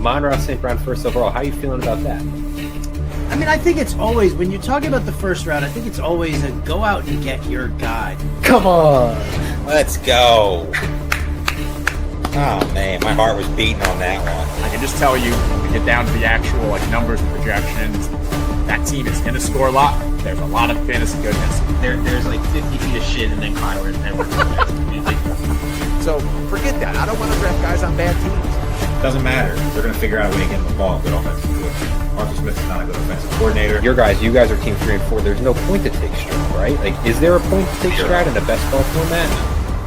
Monroe St. Brown first overall. How are you feeling about that? I mean, I think it's always, when you're talking about the first round, I think it's always a go out and get your guy. Come on. Let's go. Oh, man, my heart was beating on that one. I can just tell you, when we get down to the actual numbers and projections, that team is going to score a lot. There's a lot of fantasy goodness. There's 50 feet of shit, and then Kyler and everything. So forget that. I don't want to draft guys on bad teams. Doesn't matter. They're going to figure out a way to get him the ball. Good offensive coordinator. Arthur Smith is not a good offensive coordinator. You guys are team 3 and 4. There's no point to take Stroud, right? Is there a point to take Stroud in the best ball format?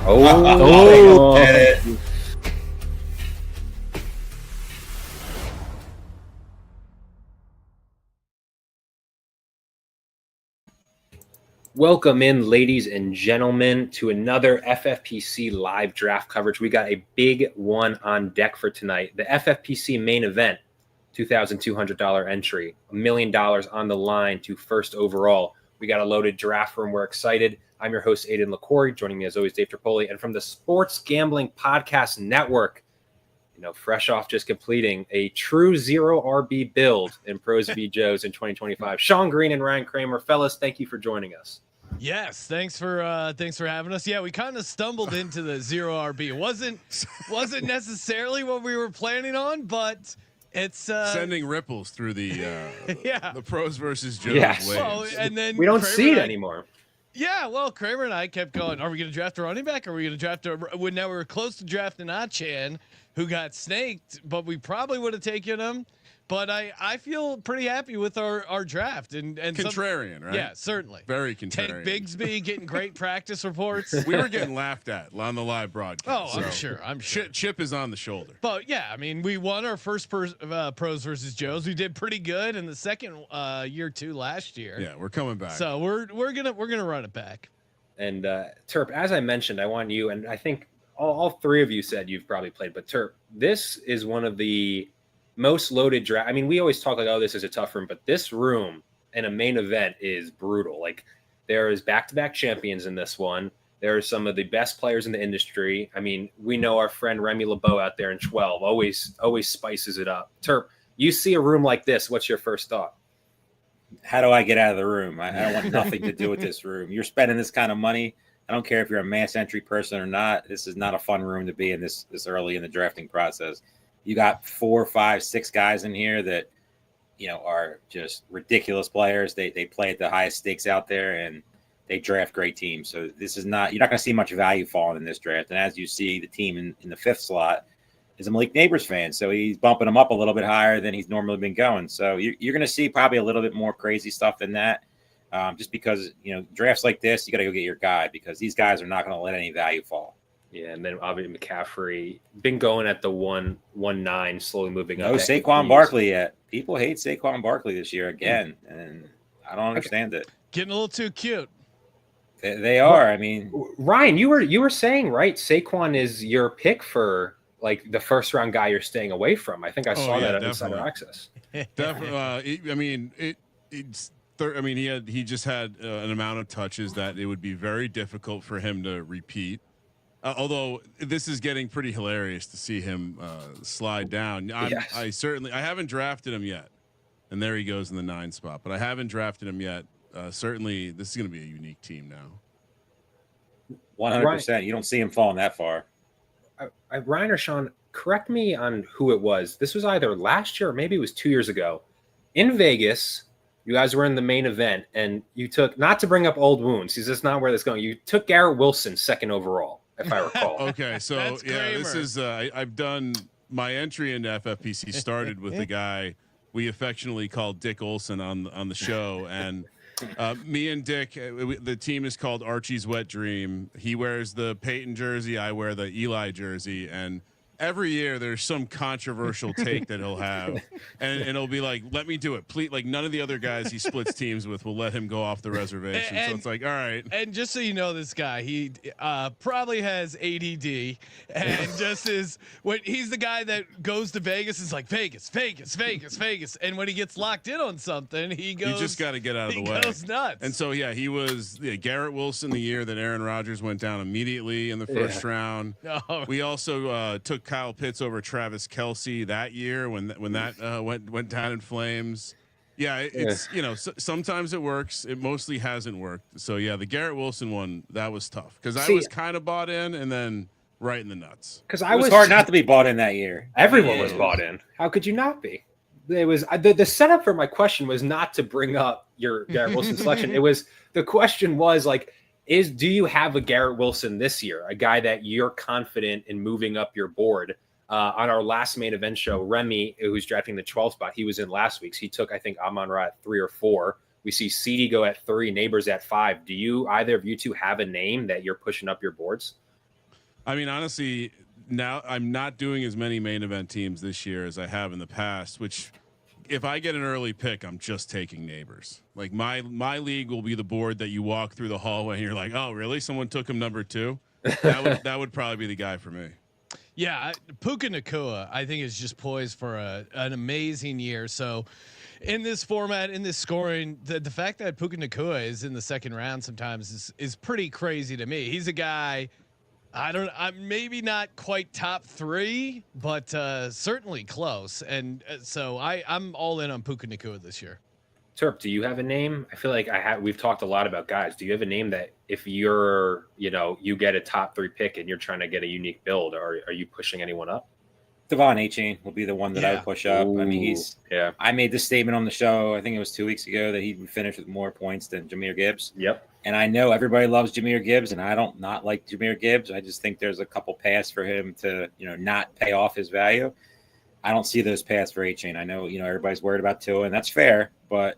Oh. Welcome in, ladies and gentlemen, to another FFPC live draft coverage. We got a big one on deck for tonight. The FFPC Main Event, $2,200 entry, $1 million on the line to first overall. We got a loaded draft room. We're excited. I'm your host, Aiden LaCour. Joining me as always, Dave Tripoli. And from the Sports Gambling Podcast Network, fresh off just completing a true zero RB build in Pros v. Joes in 2025. Sean Green and Ryan Kramer. Fellas, thank you for joining us. Yes, thanks for having us. Yeah, we kind of stumbled into the zero RB. It wasn't necessarily what we were planning on, but it's sending ripples through the the Pros versus Joes waves. Well, and then we don't Kramer see it anymore. Yeah, well, Kramer and I kept going. Are we going to draft a running back? Are we going to draft when now we were close to drafting Achan, who got snaked, but we probably would have taken him. But I feel pretty happy with our draft and contrarian, right? Yeah, certainly. Very contrarian. Take Bigsby getting great practice reports. We were getting laughed at on the live broadcast. Oh, I'm sure. Chip is on the shoulder. But yeah, I mean, we won our first Pros versus Joes. We did pretty good in the second year too last year. Yeah, we're coming back. So we're gonna run it back. And Terp, as I mentioned, I want you, and I think all three of you said you've probably played, but Terp, this is one of the most loaded draft. I mean, we always talk this is a tough room, but this room in a main event is brutal. There is back-to-back champions in this one. There are some of the best players in the industry. I mean, we know our friend Remy LeBeau out there in 12 always spices it up. Terp, you see a room like this, what's your first thought? How do I get out of the room? I don't want nothing to do with this room. You're spending this kind of money. I don't care if you're a mass entry person or not. This is not a fun room to be in this early in the drafting process. You got 4, 5, 6 guys in here that, are just ridiculous players. They play at the highest stakes out there, and they draft great teams. So this is not – you're not going to see much value falling in this draft. And as you see, the team in the 5th slot is a Malik Neighbors fan. So he's bumping him up a little bit higher than he's normally been going. So you're going to see probably a little bit more crazy stuff than that. Just because, drafts like this, you got to go get your guy because these guys are not going to let any value fall. Yeah, and then obviously McCaffrey been going at the 1-1-9, slowly moving up. No Saquon Barkley yet. People hate Saquon Barkley this year again, and I don't understand it. Getting a little too cute. They are. I mean, Ryan, you were saying, right? Saquon is your pick for the first round guy you're staying away from. I think I saw that on Insider Access. Definitely. I mean, he just had an amount of touches that it would be very difficult for him to repeat. Although this is getting pretty hilarious to see him slide down. I haven't drafted him yet, and there he goes in the 9 spot. But I haven't drafted him yet. Certainly, this is going to be a unique team now. 100%. You don't see him falling that far. Ryan or Sean, correct me on who it was. This was either last year or maybe it was 2 years ago. In Vegas, you guys were in the main event, and you took, not to bring up old wounds, because that's not where that's going. You took Garrett Wilson 2nd overall, if I recall. Okay, so this is I've done my entry into FFPC started with the guy we affectionately called Dick Olson on the show, and me and Dick, the team is called Archie's Wet Dream. He wears the Peyton jersey, I wear the Eli jersey, and every year there's some controversial take that he'll have, and it'll be like, let me do it, please. None of the other guys he splits teams with will let him go off the reservation. So it's like, all right. And just so you know, this guy, he probably has ADD, and just is when he's the guy that goes to Vegas, is like Vegas, and when he gets locked in on something, he goes. You just got to get out of the way. He goes nuts. And so he was Garrett Wilson the year that Aaron Rodgers went down immediately in the first round. Oh. We also took Kyle Pitts over Travis Kelce that year when that went down in flames. Yeah, it's sometimes it works. It mostly hasn't worked. So yeah, the Garrett Wilson one, that was tough because I was kind of bought in and then right in the nuts. Because it was hard not to be bought in that year. Everyone was bought in. How could you not be? It was the setup for my question was not to bring up your Garrett Wilson selection. The question was like, do you have a Garrett Wilson this year, a guy that you're confident in moving up your board? On our last main event show, Remy, who's drafting the 12th spot, he was in last week's. He took, I think, Amon-Ra at 3 or 4. We see CD go at 3, Neighbors at 5. Do either of you two have a name that you're pushing up your boards? I mean, honestly, now I'm not doing as many main event teams this year as I have in the past, which if I get an early pick, I'm just taking Neighbors. Like my league will be the board that you walk through the hallway and you're like, oh, really? Someone took him number 2? That would probably be the guy for me. Yeah, Puka Nacua, I think, is just poised for an amazing year. So, in this format, in this scoring, the fact that Puka Nacua is in the second round sometimes is pretty crazy to me. He's a guy, I'm maybe not quite top 3, but certainly close. And so I'm all in on Puka Nacua this year. Terp, do you have a name? I feel like we've talked a lot about guys. Do you have a name that if you're, you get a top 3 pick and you're trying to get a unique build, or are you pushing anyone up? Devon Achane will be the one that I would push up. Ooh, I mean, I made this statement on the show, I think it was 2 weeks ago, that he would finish with more points than Jahmyr Gibbs. Yep. And I know everybody loves Jahmyr Gibbs, and I don't not like Jahmyr Gibbs. I just think there's a couple paths for him to, not pay off his value. I don't see those paths for Achane. I know, everybody's worried about Tua, and that's fair, but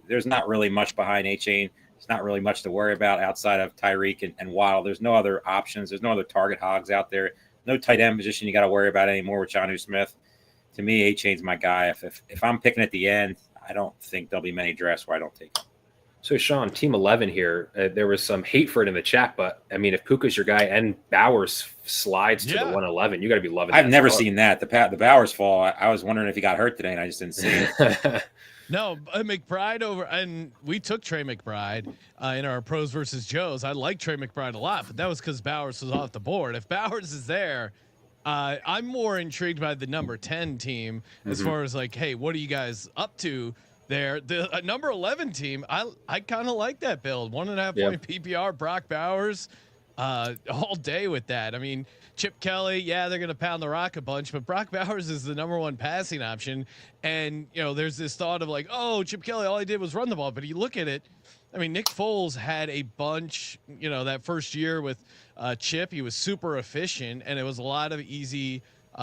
there's not really much behind Achane. There's not really much to worry about outside of Tyreek and Waddle. There's no other options. There's no other target hogs out there. No tight end position you got to worry about anymore with Jonnu Smith. To me, Achane's my guy. If I'm picking at the end, I don't think there'll be many drafts where I don't take him. So, Sean, Team 11 here, there was some hate for it in the chat, but, I mean, if Puka's your guy and Bowers slides to the 111, you got to be loving it. I've never seen that. The Bowers fall, I was wondering if he got hurt today, and I just didn't see it. No, McBride over, and we took Trey McBride in our Pros versus Joes. I like Trey McBride a lot, but that was because Bowers was off the board. If Bowers is there, I'm more intrigued by the number 10 team as far as like, hey, what are you guys up to there? The number 11 team, I kind of like that build. 1.5 point PPR, Brock Bowers, all day with that. I mean, Chip Kelly, they're going to pound the rock a bunch, but Brock Bowers is the number 1 passing option. And, there's this thought of like, oh, Chip Kelly, all he did was run the ball. But you look at it, I mean, Nick Foles had a bunch, that first year with Chip, he was super efficient, and it was a lot of easy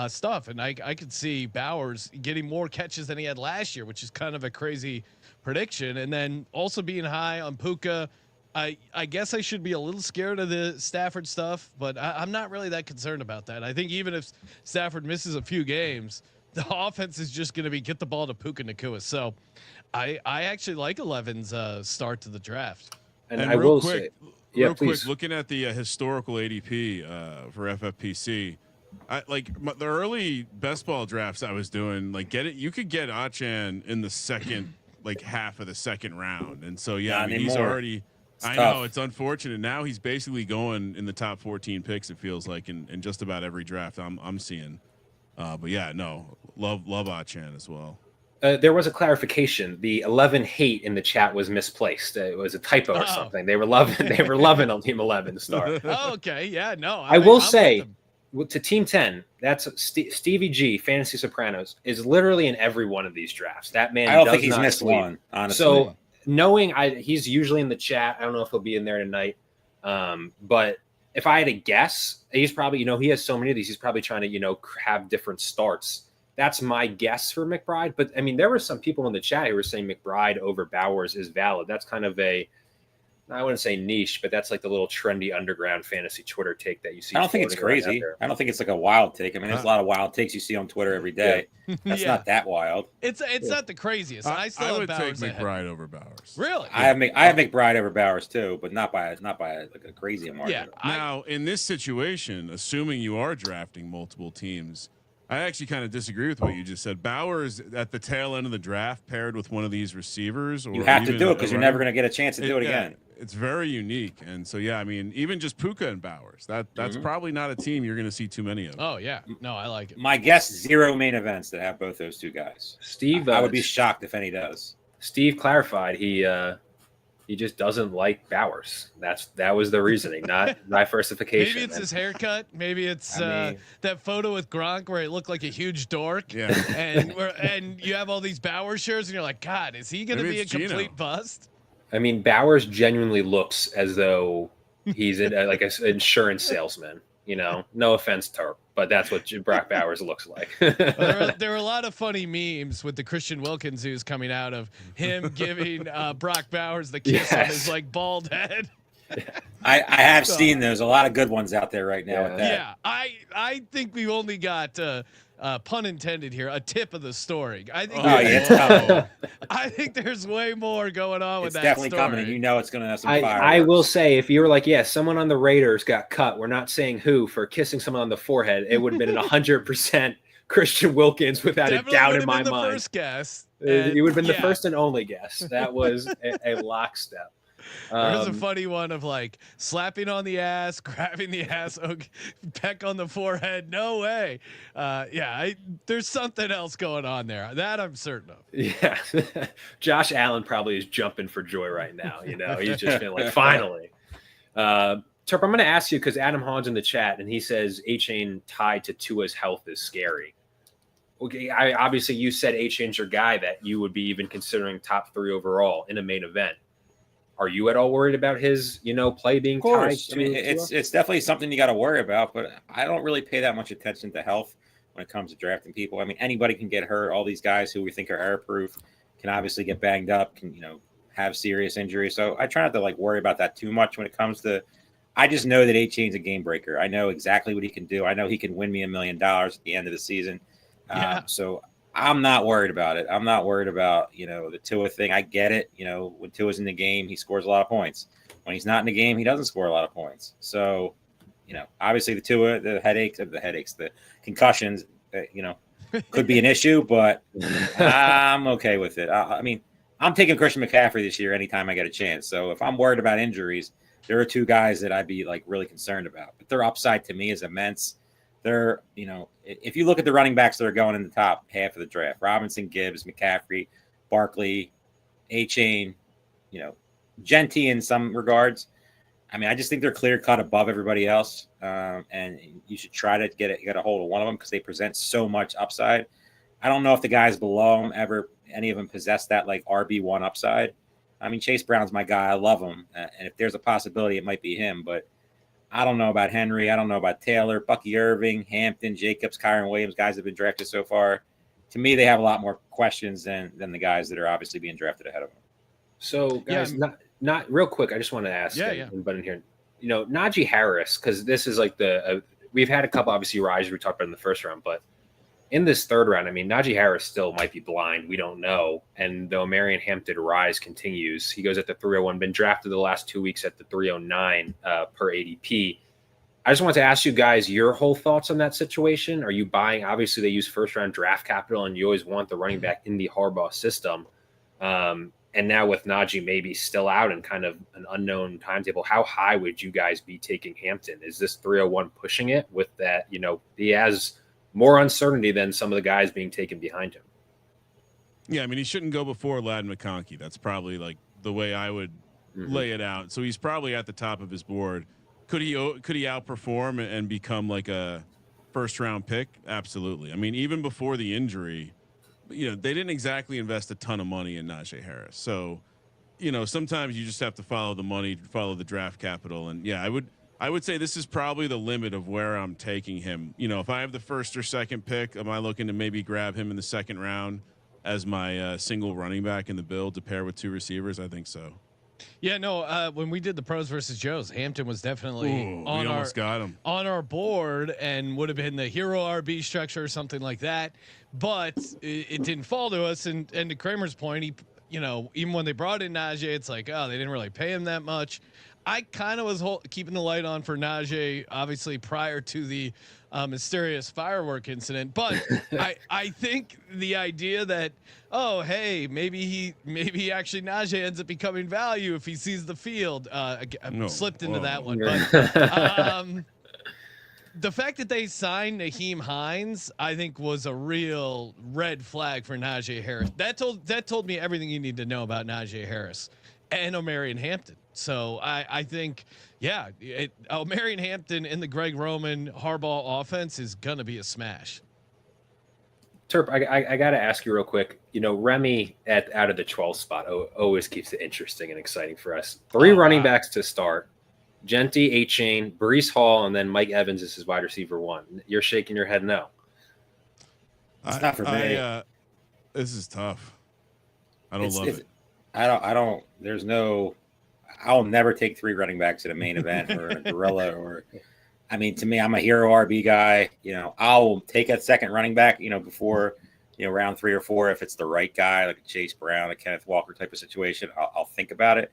stuff. And I could see Bowers getting more catches than he had last year, which is kind of a crazy prediction. And then also being high on Puka. I guess I should be a little scared of the Stafford stuff, but I'm not really that concerned about that. I think even if Stafford misses a few games, the offense is just going to be get the ball to Puka Nacua. So I actually like 11's start to the draft. And I will say, real quick, looking at the historical ADP for FFPC, the early best ball drafts I was doing, you could get Achane in the second, half of the second round. And so, I mean, he's already. I know it's unfortunate. Now he's basically going in the top 14 picks. It feels like in just about every draft I'm seeing. But love Achane as well. There was a clarification. The 11 hate in the chat was misplaced. It was a typo or something. They were loving on Team 11 star. Oh, okay, yeah, no. I will say to Team 10, that's Stevie G, Fantasy Sopranos, is literally in every one of these drafts. That man, I don't think he's missed one, honestly. So knowing he's usually in the chat, I don't know if he'll be in there tonight. But if I had to guess, he's probably, he has so many of these, he's probably trying to, have different starts. That's my guess for McBride. But I mean, there were some people in the chat who were saying McBride over Bowers is valid. That's kind of I wouldn't say niche, but that's like the little trendy underground fantasy Twitter take that you see. I don't think it's crazy. I don't think it's like a wild take. I mean, there's a lot of wild takes you see on Twitter every day. Yeah. That's not that wild. It's not the craziest. I would take McBride over Bowers. Really? I have McBride over Bowers too, but not by like a crazy margin. Yeah. Now, in this situation, assuming you are drafting multiple teams, I actually kind of disagree with what you just said. Bowers at the tail end of the draft paired with one of these receivers, or you have to do it because you're never going to get a chance to do it again. it's very unique. And so, yeah, I mean, even just Puka and Bowers, that's probably not a team you're going to see too many of. Oh yeah, no, I like it. My guess, 0 main events that have both those two guys. Steve, I would be shocked if any does. Steve clarified he just doesn't like Bowers. That was the reasoning, not diversification. Maybe it's his haircut. Maybe it's that photo with Gronk where it looked like a huge dork. Yeah. And you have all these Bowers shirts, and you're like, God, is he going to be a complete bust? I mean, Bowers genuinely looks as though he's like an insurance salesman. You know, no offense, Turp, but that's what Brock Bowers looks like. There were a lot of funny memes with the Christian Wilkins news coming out of him giving Brock Bowers the kiss on his like bald head. I have seen those. A lot of good ones out there right now with that. Yeah, I think we've only got pun intended here, a tip of the story. I think I think there's way more going on with that. It's definitely story. coming, and you know it's going to have some fire. I will say, if you were like, someone on the Raiders got cut, we're not saying who, for kissing someone on the forehead, it would have been 100% Christian Wilkins without Definitely a doubt in my mind. First guess. It would have been the first and only guess. That was a lockstep. There's a funny one of like slapping on the ass, grabbing the ass, peck on the forehead. No way. There's something else going on there. That I'm certain of. Yeah. Josh Allen probably is jumping for joy right now. You know, he's just been like, finally. Turp, I'm going to ask you, because Adam Hahn's in the chat and he says A-Chain tied to Tua's health is scary. Okay, obviously you said A-Chain's your guy that you would be even considering top 3 overall in a main event. Are you at all worried about his, play being tied to? I mean, it's definitely something you got to worry about, but I don't really pay that much attention to health when it comes to drafting people. I mean, anybody can get hurt. All these guys who we think are error-proof can obviously get banged up, can have serious injuries. So I try not to worry about that too much when it comes to. I just know that A-Chain's a game breaker. I know exactly what he can do. I know he can win me $1 million at the end of the season. So I'm not worried about it. I'm not worried about, the Tua thing. I get it. When Tua's in the game, he scores a lot of points. When he's not in the game, he doesn't score a lot of points. So, obviously the Tua, the concussions, could be an issue, but I'm okay with it. I mean, I'm taking Christian McCaffrey this year anytime I get a chance. So if I'm worried about injuries, there are 2 guys that I'd be really concerned about. But their upside to me is immense. They're, if you look at the running backs that are going in the top half of the draft, Robinson, Gibbs, McCaffrey, Barkley, A-Chain, Genty in some regards. I mean, I just think they're clear cut above everybody else. And you should try to get a hold of one of them because they present so much upside. I don't know if the guys below them any of them possess that RB1 upside. I mean, Chase Brown's my guy. I love him. And if there's a possibility, it might be him, but I don't know about Henry. I don't know about Taylor, Bucky Irving, Hampton, Jacobs, Kyron Williams, guys that have been drafted so far. To me, they have a lot more questions than the guys that are obviously being drafted ahead of them. So, guys, not real quick. I just want to ask, but in here, Najee Harris, because this is we've had a couple obviously rises we talked about in the first round, but in this third round, I mean, Najee Harris still might be blind. We don't know. And though Marion Hampton rise continues, he goes at the 301, been drafted the last 2 weeks at the 309 per ADP. I just want to ask you guys your whole thoughts on that situation. Are you buying? Obviously, they use first-round draft capital, and you always want the running back in the Harbaugh system. And now with Najee maybe still out and kind of an unknown timetable, how high would you guys be taking Hampton? Is this 301 pushing it with that? He has more uncertainty than some of the guys being taken behind him. Yeah, I mean, he shouldn't go before Ladd McConkey. That's probably the way I would lay it out. So he's probably at the top of his board. Could he outperform and become a first round pick? Absolutely. I mean, even before the injury, they didn't exactly invest a ton of money in Najee Harris. So, sometimes you just have to follow the money, follow the draft capital. And I would say this is probably the limit of where I'm taking him. If I have the first or second pick, am I looking to maybe grab him in the second round as my single running back in the build to pair with 2 receivers? I think so. Yeah, no. When we did the pros versus Joes, Hampton was definitely on our board and would have been the hero RB structure or something like that. But it didn't fall to us. And to Kramer's point, he, even when they brought in Najee, it's they didn't really pay him that much. I kind of was keeping the light on for Najee, obviously prior to the mysterious firework incident, but I think the idea that maybe actually Najee ends up becoming value if he sees the field. I slipped into that one, but the fact that they signed Naheem Hines, I think, was a real red flag for Najee Harris. That told me everything you need to know about Najee Harris and Omarion Hampton. So I think, Omarion Hampton in the Greg Roman Harbaugh offense is gonna be a smash. Terp, I got to ask you real quick. Remy out of the 12th spot always keeps it interesting and exciting for us. Three running backs to start. Genty, A-Chain, Breece Hall, and then Mike Evans is his wide receiver 1. You're shaking your head no. It's not for me. This is tough. I don't love it. I don't. There's no. I'll never take 3 running backs at a main event or a gorilla to me, I'm a hero RB guy. I'll take a second running back. Before round 3 or 4 if it's the right guy, like a Chase Brown, a Kenneth Walker type of situation. I'll think about it.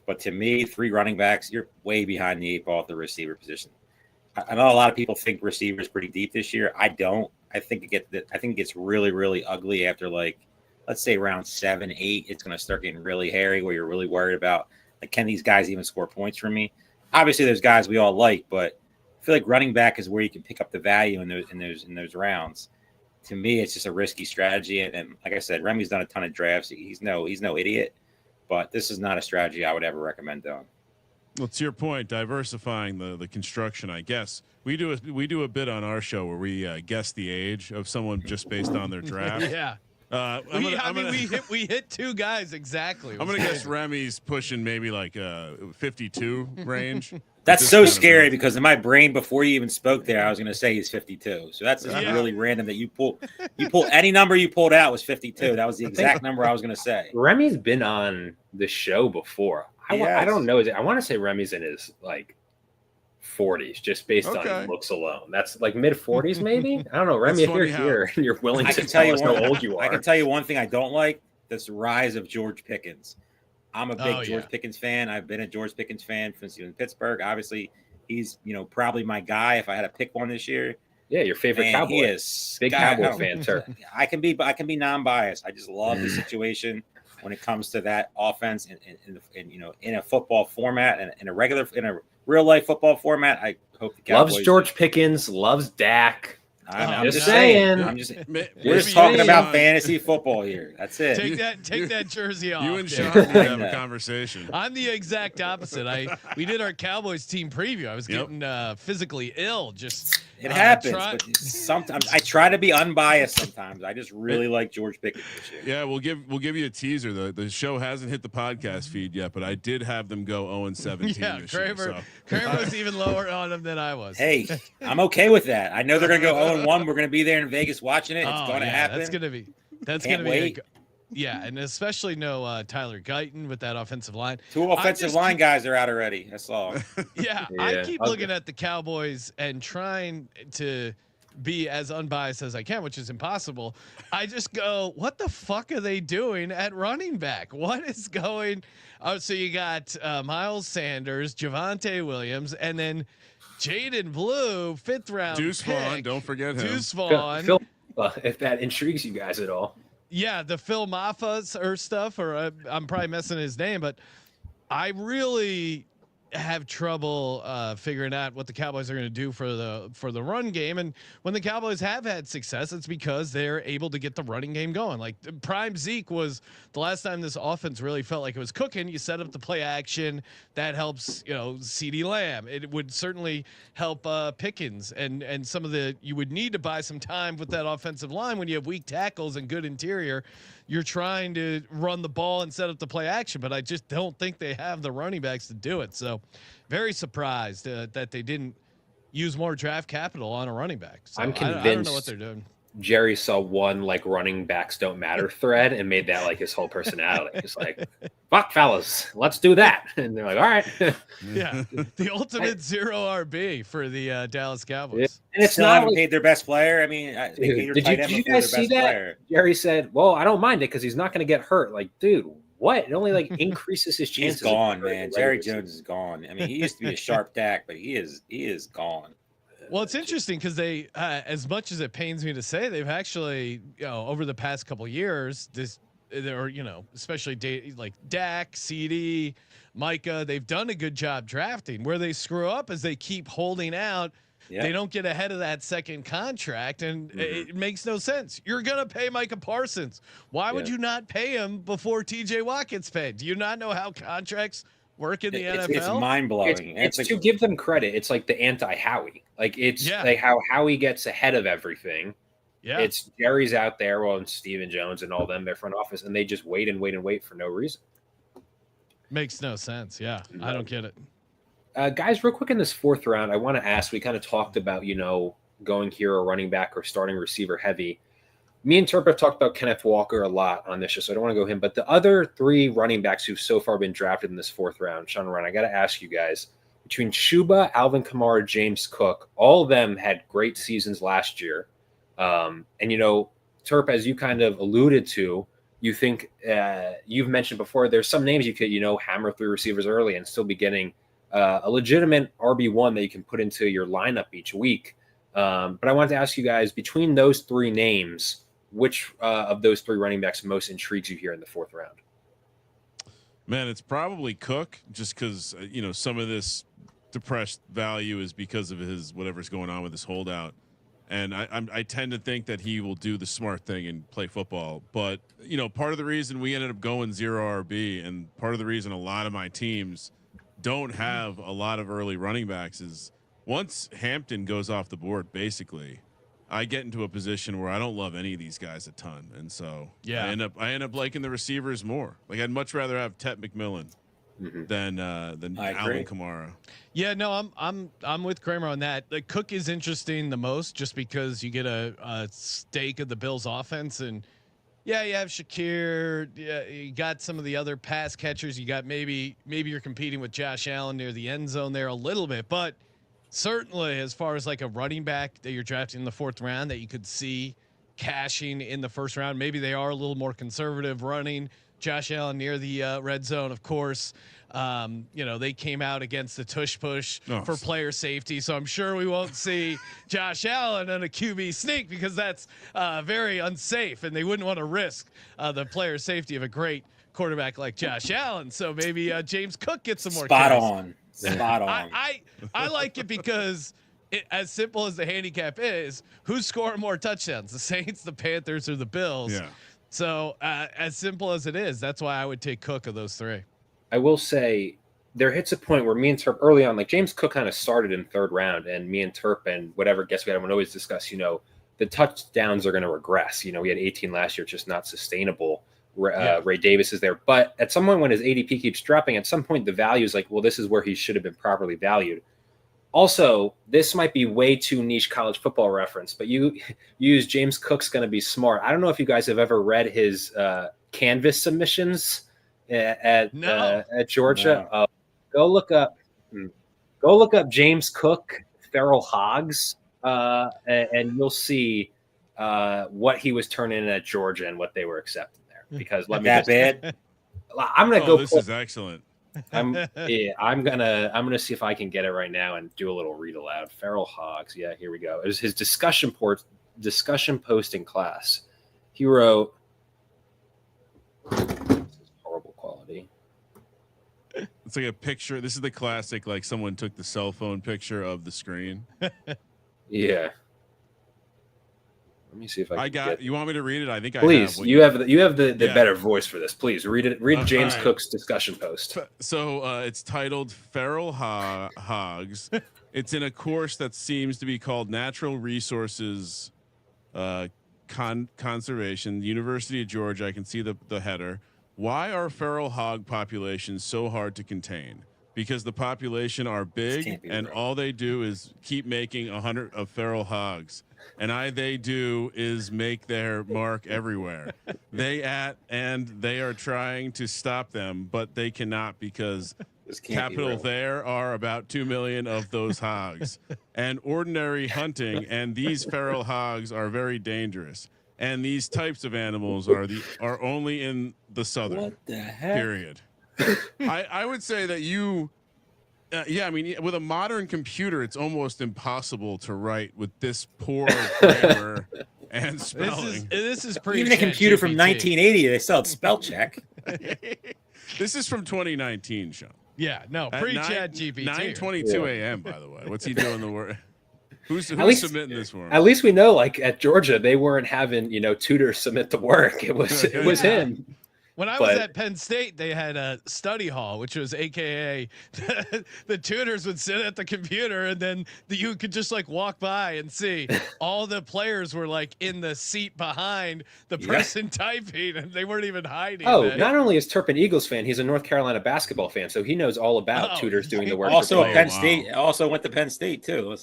But to me, 3 running backs, you're way behind the 8 ball at the receiver position. I know a lot of people think receiver is pretty deep this year. I don't. I think it gets really, really ugly after, like, let's say round 7, 8. It's going to start getting really hairy where you're really worried about, like, can these guys even score points for me? Obviously, there's guys we all like, but I feel like running back is where you can pick up the value in those rounds. To me, it's just a risky strategy. And like I said, Remy's done a ton of drafts. He's no idiot. But this is not a strategy I would ever recommend doing. Well, to your point, diversifying the construction, I guess we do a bit on our show where we guess the age of someone just based on their draft. Yeah. We hit 2 guys exactly. I'm gonna guess Remy's pushing maybe like 52 range. That's so scary because in my brain before you even spoke there, I was going to say he's 52. So that's really random that you pull any number you pulled out was 52. That was the exact number I was going to say. Remy's been on the show before. I don't know. I want to say Remy's in his like 40s just based on his looks alone. That's like mid 40s maybe. I don't know. Remy, if you're here and you're willing to tell us how old you are. I can tell you one thing I don't like: this rise of George Pickens. I'm a big George Pickens fan. I've been a George Pickens fan since he was in Pittsburgh. Obviously, he's probably my guy if I had to pick one this year. Yeah, your favorite Cowboy. He is big Cowboy fan, sir. I can be non-biased. I just love the situation when it comes to that offense and in a football format and in a real life football format. I hope the Cowboys loves George Pickens, loves Dak. I'm just saying. We're just talking about fantasy football here. That's it. Take that jersey off. You and Sean need to have a conversation. I'm the exact opposite. We did our Cowboys team preview. I was getting physically ill. It happens. But sometimes I try to be unbiased. Sometimes I just really like George Pickens this year. Yeah, we'll give you a teaser. The show hasn't hit the podcast feed yet, but I did have them go 0-17. Yeah, Kramer was even lower on them than I was. Hey, I'm okay with that. I know they're gonna go 0-1. We're going to be there in Vegas watching it. It's going to happen. That's going to be. And especially Tyler Guyton with that offensive line. 2 offensive line guys are out already. That's all. Yeah, I keep looking at the Cowboys and trying to be as unbiased as I can, which is impossible. I just go, what the fuck are they doing at running back? What is going? Oh, so you got Miles Sanders, Javonte Williams, and then Jaden Blue, 5th round. Deuce pick. Vaughn, don't forget him. Deuce Vaughn. Phil, if that intrigues you guys at all. Yeah, the Phil Maffa or stuff, or I'm probably messing his name, but I really have trouble figuring out what the Cowboys are going to do for the run game. And when the Cowboys have had success, it's because they're able to get the running game going. Like prime Zeke was the last time this offense really felt like it was cooking. You set up the play action that helps, CeeDee Lamb. It would certainly help Pickens and some of you would need to buy some time with that offensive line when you have weak tackles and good interior. You're trying to run the ball and set up the play action, but I just don't think they have the running backs to do it. So very surprised that they didn't use more draft capital on a running back. So I'm convinced I don't know what they're doing. Jerry saw one like running backs don't matter thread and made that like his whole personality. He's like, fuck fellas, let's do that. And they're like, all right. Yeah. The ultimate 0 RB for the Dallas Cowboys. And it's not paid their best player. I mean, did you guys see that? Player. Jerry said, well, I don't mind it because he's not going to get hurt. Like, dude, What? It only like increases his He's chances. gone, man. Jerry Jones is gone. I mean, he used to be a sharp Dak, but he is gone. Well, it's interesting because they, as much as it pains me to say, they've actually, over the past couple years, especially like Dak, CD, Micah, they've done a good job drafting. Where they screw up is they keep holding out. Yep. They don't get ahead of that second contract, and it makes no sense. You're gonna pay Micah Parsons. Why would you not pay him before TJ Watt gets paid? Do you not know how contracts work in the NFL? It's mind blowing. It's to give them credit. It's like the anti-Howie. Like it's like how Howie gets ahead of everything. Yeah, it's Jerry's out there, and Stephen Jones and all them, their front office, and they just wait and wait and wait for no reason. Makes no sense. Yeah, I don't get it. Guys, real quick in this fourth round, I want to ask. We kind of talked about going here a running back or starting receiver heavy. Me and Turp have talked about Kenneth Walker a lot on this show, so I don't want to go him. But the other three running backs who've so far been drafted in this fourth round, Sean Ryan, I got to ask you guys, between Chuba, Alvin Kamara, James Cook, all of them had great seasons last year. And, Turp, as you kind of alluded to, you think you've mentioned before, there's some names you could, hammer through receivers early and still be getting a legitimate RB1 that you can put into your lineup each week. But I wanted to ask you guys, between those three names, which of those three running backs most intrigues you here in the fourth round? Man, it's probably Cook, just because some of this depressed value is because of his whatever's going on with his holdout, and I tend to think that he will do the smart thing and play football. But part of the reason we ended up going 0 RB, and part of the reason a lot of my teams don't have a lot of early running backs is once Hampton goes off the board, basically, I get into a position where I don't love any of these guys a ton, and so I end up liking the receivers more. Like I'd much rather have Tet McMillan than Alvin Kamara. Yeah, no, I'm with Kramer on that. Like Cook is interesting the most, just because you get a stake of the Bills' offense, and you have Shakir. Yeah, you got some of the other pass catchers. You got maybe you're competing with Josh Allen near the end zone there a little bit, but certainly as far as like a running back that you're drafting in the fourth round that you could see cashing in the first round, maybe they are a little more conservative running. Josh Allen near the red zone, of course. They came out against the tush push for player safety, so I'm sure we won't see Josh Allen on a QB sneak because that's very unsafe, and they wouldn't want to risk the player safety of a great quarterback like Josh Allen. So maybe James Cook gets some more spot carries. on. I like it because as simple as the handicap is, who's scoring more touchdowns, the Saints, the Panthers, or the Bills? Yeah. So as simple as it is, that's why I would take Cook of those three. I will say there hits a point where me and Turp early on, like James Cook kind of started in third round, and me and Turp and whatever guest we had would always discuss, the touchdowns are going to regress. We had 18 last year, just not sustainable. Ray Davis is there. But at some point when his ADP keeps dropping, at some point the value is like, well, this is where he should have been properly valued. Also, this might be way too niche college football reference, but you use James Cook's going to be smart. I don't know if you guys have ever read his Canvas submissions at Georgia. No. Go look up James Cook, Feral Hogs, and you'll see what he was turning in at Georgia and what they were accepting there. Because I'm gonna go. This is excellent. I'm gonna see if I can get it right now and do a little read aloud. Feral Hogs. Yeah, here we go. It was his discussion post in class. He wrote, horrible quality. It's like a picture. This is the classic, like someone took the cell phone picture of the screen. Yeah. Let me see if I got. You want me to read it? I think please. You have the better voice for this. Please read it. Read James Cook's discussion post. So it's titled "Feral Hogs." It's in a course that seems to be called Natural Resources Conservation, University of Georgia. I can see the header. Why are feral hog populations so hard to contain? Because the population are big, and all they do is keep making 100 of feral hogs. And they do is make their mark everywhere. They are trying to stop them, but they cannot because capital there are about 2 million of those hogs. And ordinary hunting and these feral hogs are very dangerous. and these types of animals are only in the southern. What the heck? Period. I would say that you. Yeah, I mean, with a modern computer, it's almost impossible to write with this poor grammar and spelling. This is pretty. Even a computer from 1980, they still had spell check. This is from 2019, Sean. Yeah, no, pre-chat GPT. 9:22 a.m. By the way, what's he doing the work? Who's submitting this for him? At least we know, like at Georgia, they weren't having tutors submit the work. It was him. When I was at Penn State, they had a study hall, which was AKA the tutors would sit at the computer, and then you could just like walk by and see all the players were like in the seat behind the person typing, and they weren't even hiding. Oh, not only is Turp an Eagles fan, he's a North Carolina basketball fan, so he knows all about tutors doing the work. Also, Penn State. Also went to Penn State too.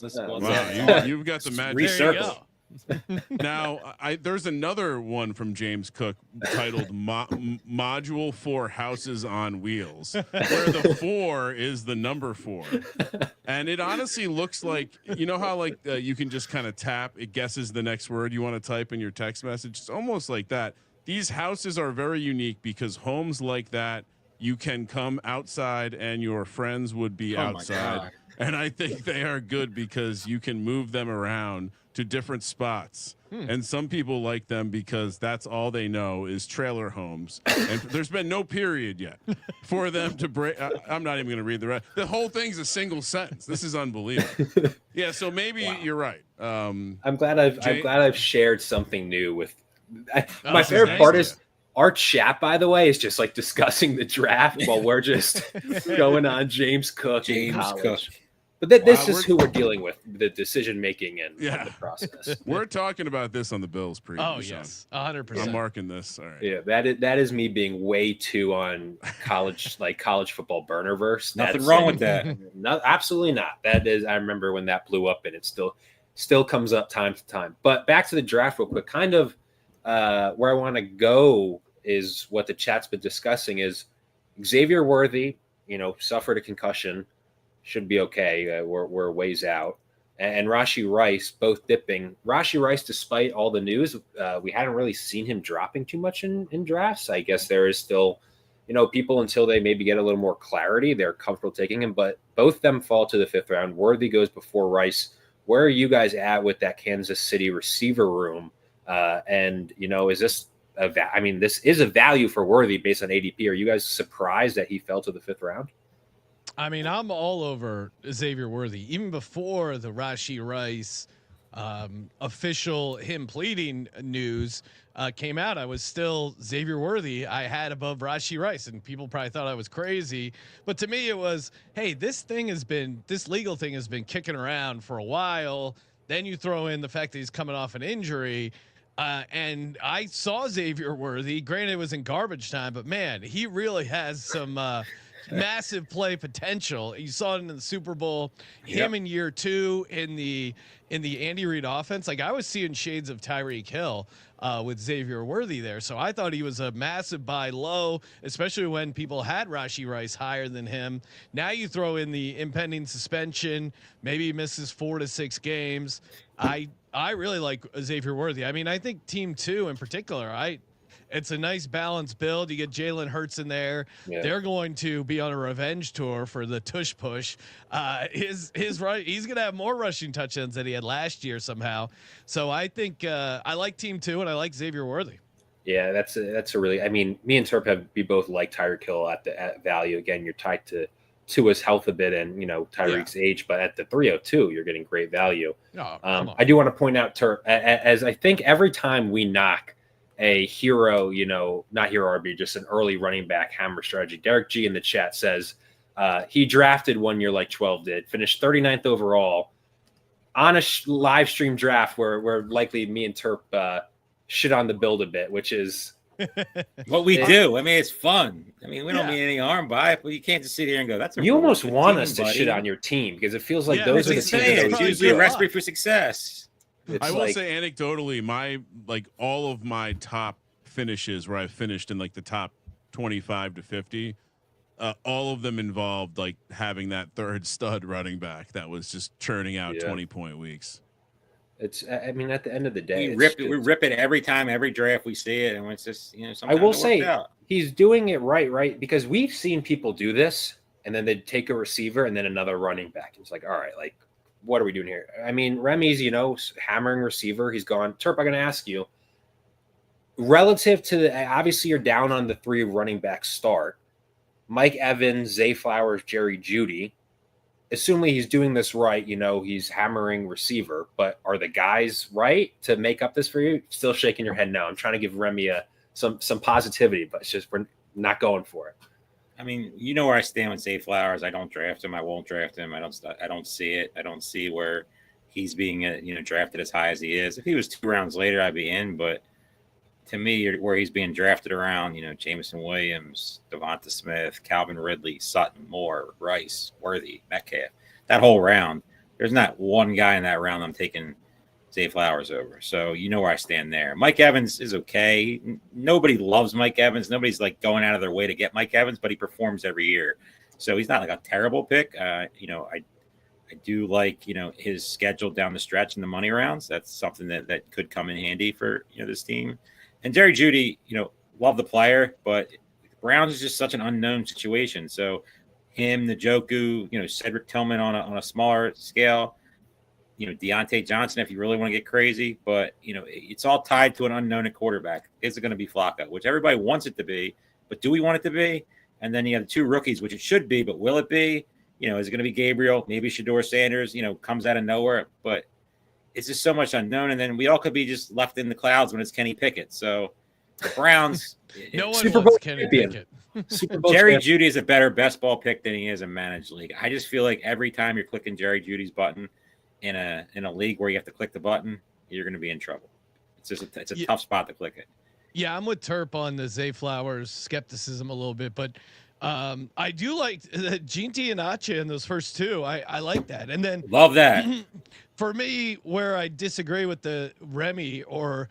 You've got the magic recircle. Now, there's another one from James Cook titled Module 4 Houses on Wheels, where the 4 is the number 4. And it honestly looks like, you know how like you can just kind of tap, it guesses the next word you want to type in your text message. It's almost like that. These houses are very unique because homes like that, you can come outside and your friends would be outside. And I think they are good because you can move them around to different spots. And some people like them because that's all they know is trailer homes. And there's been no period yet for them to break. I'm not even going to read the rest. The whole thing's a single sentence. This is unbelievable. Yeah, so maybe you're right. I'm glad I've shared something new with. My favorite part is our chat, by the way, is just like discussing the draft while we're just going on James Cook. But this is who we're dealing with, the decision making and the process. We're talking about this on the Bills preview. Oh, yes, 100%. I'm marking this. All right. Yeah, that is me being way too on college football burnerverse. Nothing wrong with that. No, absolutely not. That is, I remember when that blew up, and it still comes up time to time. But back to the draft real quick. Kind of where I want to go is what the chat's been discussing is Xavier Worthy. Suffered a concussion. Should be okay. We're ways out. And Rashee Rice, both dipping. Rashee Rice, despite all the news, we hadn't really seen him dropping too much in drafts. I guess there is still, people until they maybe get a little more clarity, they're comfortable taking him. But both them fall to the 5th round. Worthy goes before Rice. Where are you guys at with that Kansas City receiver room? And, is this this is a value for Worthy based on ADP. Are you guys surprised that he fell to the 5th round? I mean, I'm all over Xavier Worthy. Even before the Rashee Rice official him pleading news came out, I was still Xavier Worthy. I had above Rashee Rice, and people probably thought I was crazy. But to me, it was, hey, this legal thing has been kicking around for a while. Then you throw in the fact that he's coming off an injury. And I saw Xavier Worthy. Granted, it was in garbage time, but man, he really has some massive play potential. You saw it in the Super Bowl. Him in year 2 in the Andy Reid offense. Like, I was seeing shades of Tyreek Hill with Xavier Worthy there. So I thought he was a massive buy low, especially when people had Rashee Rice higher than him. Now you throw in the impending suspension. Maybe he misses 4 to 6 games. I really like Xavier Worthy. I mean, I think team 2 in particular, it's a nice balanced build. You get Jalen Hurts in there. Yeah. They're going to be on a revenge tour for the tush push. He's going to have more rushing touchdowns than he had last year somehow. So I think I like team 2 and I like Xavier Worthy. Yeah, that's a really. I mean, me and Turp we both like Tyreek Hill at value. Again, you're tied to his health a bit and Tyreek's age, but at the 302, you're getting great value. Oh, I do want to point out, Turp, as I think every time we knock a hero, not hero RB, just an early running back hammer strategy. Derek G in the chat says he drafted 1 year like 12 did, finished 39th overall on a live stream draft where likely me and Turp shit on the build a bit, which is what we do. I mean, it's fun. I mean, we don't mean any harm by it, but you can't just sit here and go, that's a you almost want us to shit on your team because it feels like those are the teams. It's usually a recipe for success. I will say anecdotally, all of my top finishes where I finished in like the top 25 to 50, all of them involved like having that third stud running back that was just churning out 20-point weeks. It's, I mean, at the end of the day, We rip it every time, every draft we see it, and it's just, you know, I sometimes will it works say out. he's doing it right? Because we've seen people do this, and then they'd take a receiver and then another running back. It's like, all right, like, what are we doing here? I mean, Remy's, you know, hammering receiver. He's gone. Terp, I'm going to ask you, relative to the, obviously you're down on the 3 running back start, Mike Evans, Zay Flowers, Jerry Jeudy. Assuming he's doing this right, you know, he's hammering receiver, but are the guys right to make up this for you? Still shaking your head no. I'm trying to give Remy some positivity, but it's just we're not going for it. I mean, you know where I stand with Zay Flowers. I don't draft him. I won't draft him. I don't see it. I don't see where he's being, you know, drafted as high as he is. If he was 2 rounds later, I'd be in. But to me, where he's being drafted around, you know, Jameson Williams, Devonta Smith, Calvin Ridley, Sutton, Moore, Rice, Worthy, Metcalf, that whole round, there's not one guy in that round I'm taking Zay Flowers over. So you know where I stand there. Mike Evans is okay. Nobody loves Mike Evans. Nobody's like going out of their way to get Mike Evans, but he performs every year. So he's not like a terrible pick. You know, I do like, you know, his schedule down the stretch in the money rounds. That's something that could come in handy for, you know, this team. And Jerry Jeudy, you know, love the player, but Browns is just such an unknown situation. So him, Njoku, you know, Cedric Tillman on a smaller scale, you know, Deontay Johnson, if you really want to get crazy, but, you know, it's all tied to an unknown at quarterback. Is it going to be Flacco, which everybody wants it to be, but do we want it to be? And then you have the 2 rookies, which it should be, but will it be? You know, is it going to be Gabriel? Maybe Shador Sanders, you know, comes out of nowhere, but it's just so much unknown. And then we all could be just left in the clouds when it's Kenny Pickett. So the Browns, no one Super wants Bowl Kenny champion. Pickett. Jerry Jeudy is a better best ball pick than he is a managed league. I just feel like every time you're clicking Jerry Jeudy's button in a league where you have to click the button, you're going to be in trouble. It's just it's a tough spot to click it. Yeah, I'm with Terp on the Zay Flowers skepticism a little bit, but I do like Ginty and Ache in those first 2. I like that. And then Love that. For me, where I disagree with the Remy, or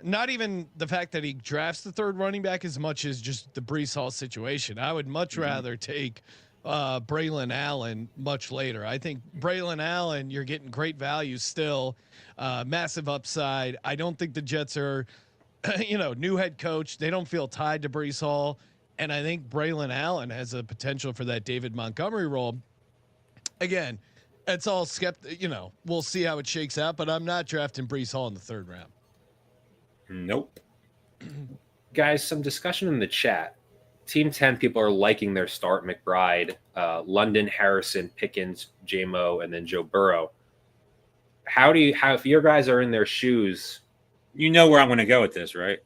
not even the fact that he drafts the 3rd running back as much as just the Breece Hall situation. I would much rather take Braylon Allen much later. I think Braylon Allen, you're getting great value still, massive upside. I don't think the Jets are, you know, new head coach. They don't feel tied to Breece Hall. And I think Braylon Allen has a potential for that David Montgomery role. Again, it's all you know, we'll see how it shakes out, but I'm not drafting Breece Hall in the 3rd round. Nope. Guys, some discussion in the chat. Team 10 people are liking their start: McBride, London, Harrison, Pickens, J-Mo, and then Joe Burrow. How if your guys are in their shoes? You know where I'm going to go with this, right?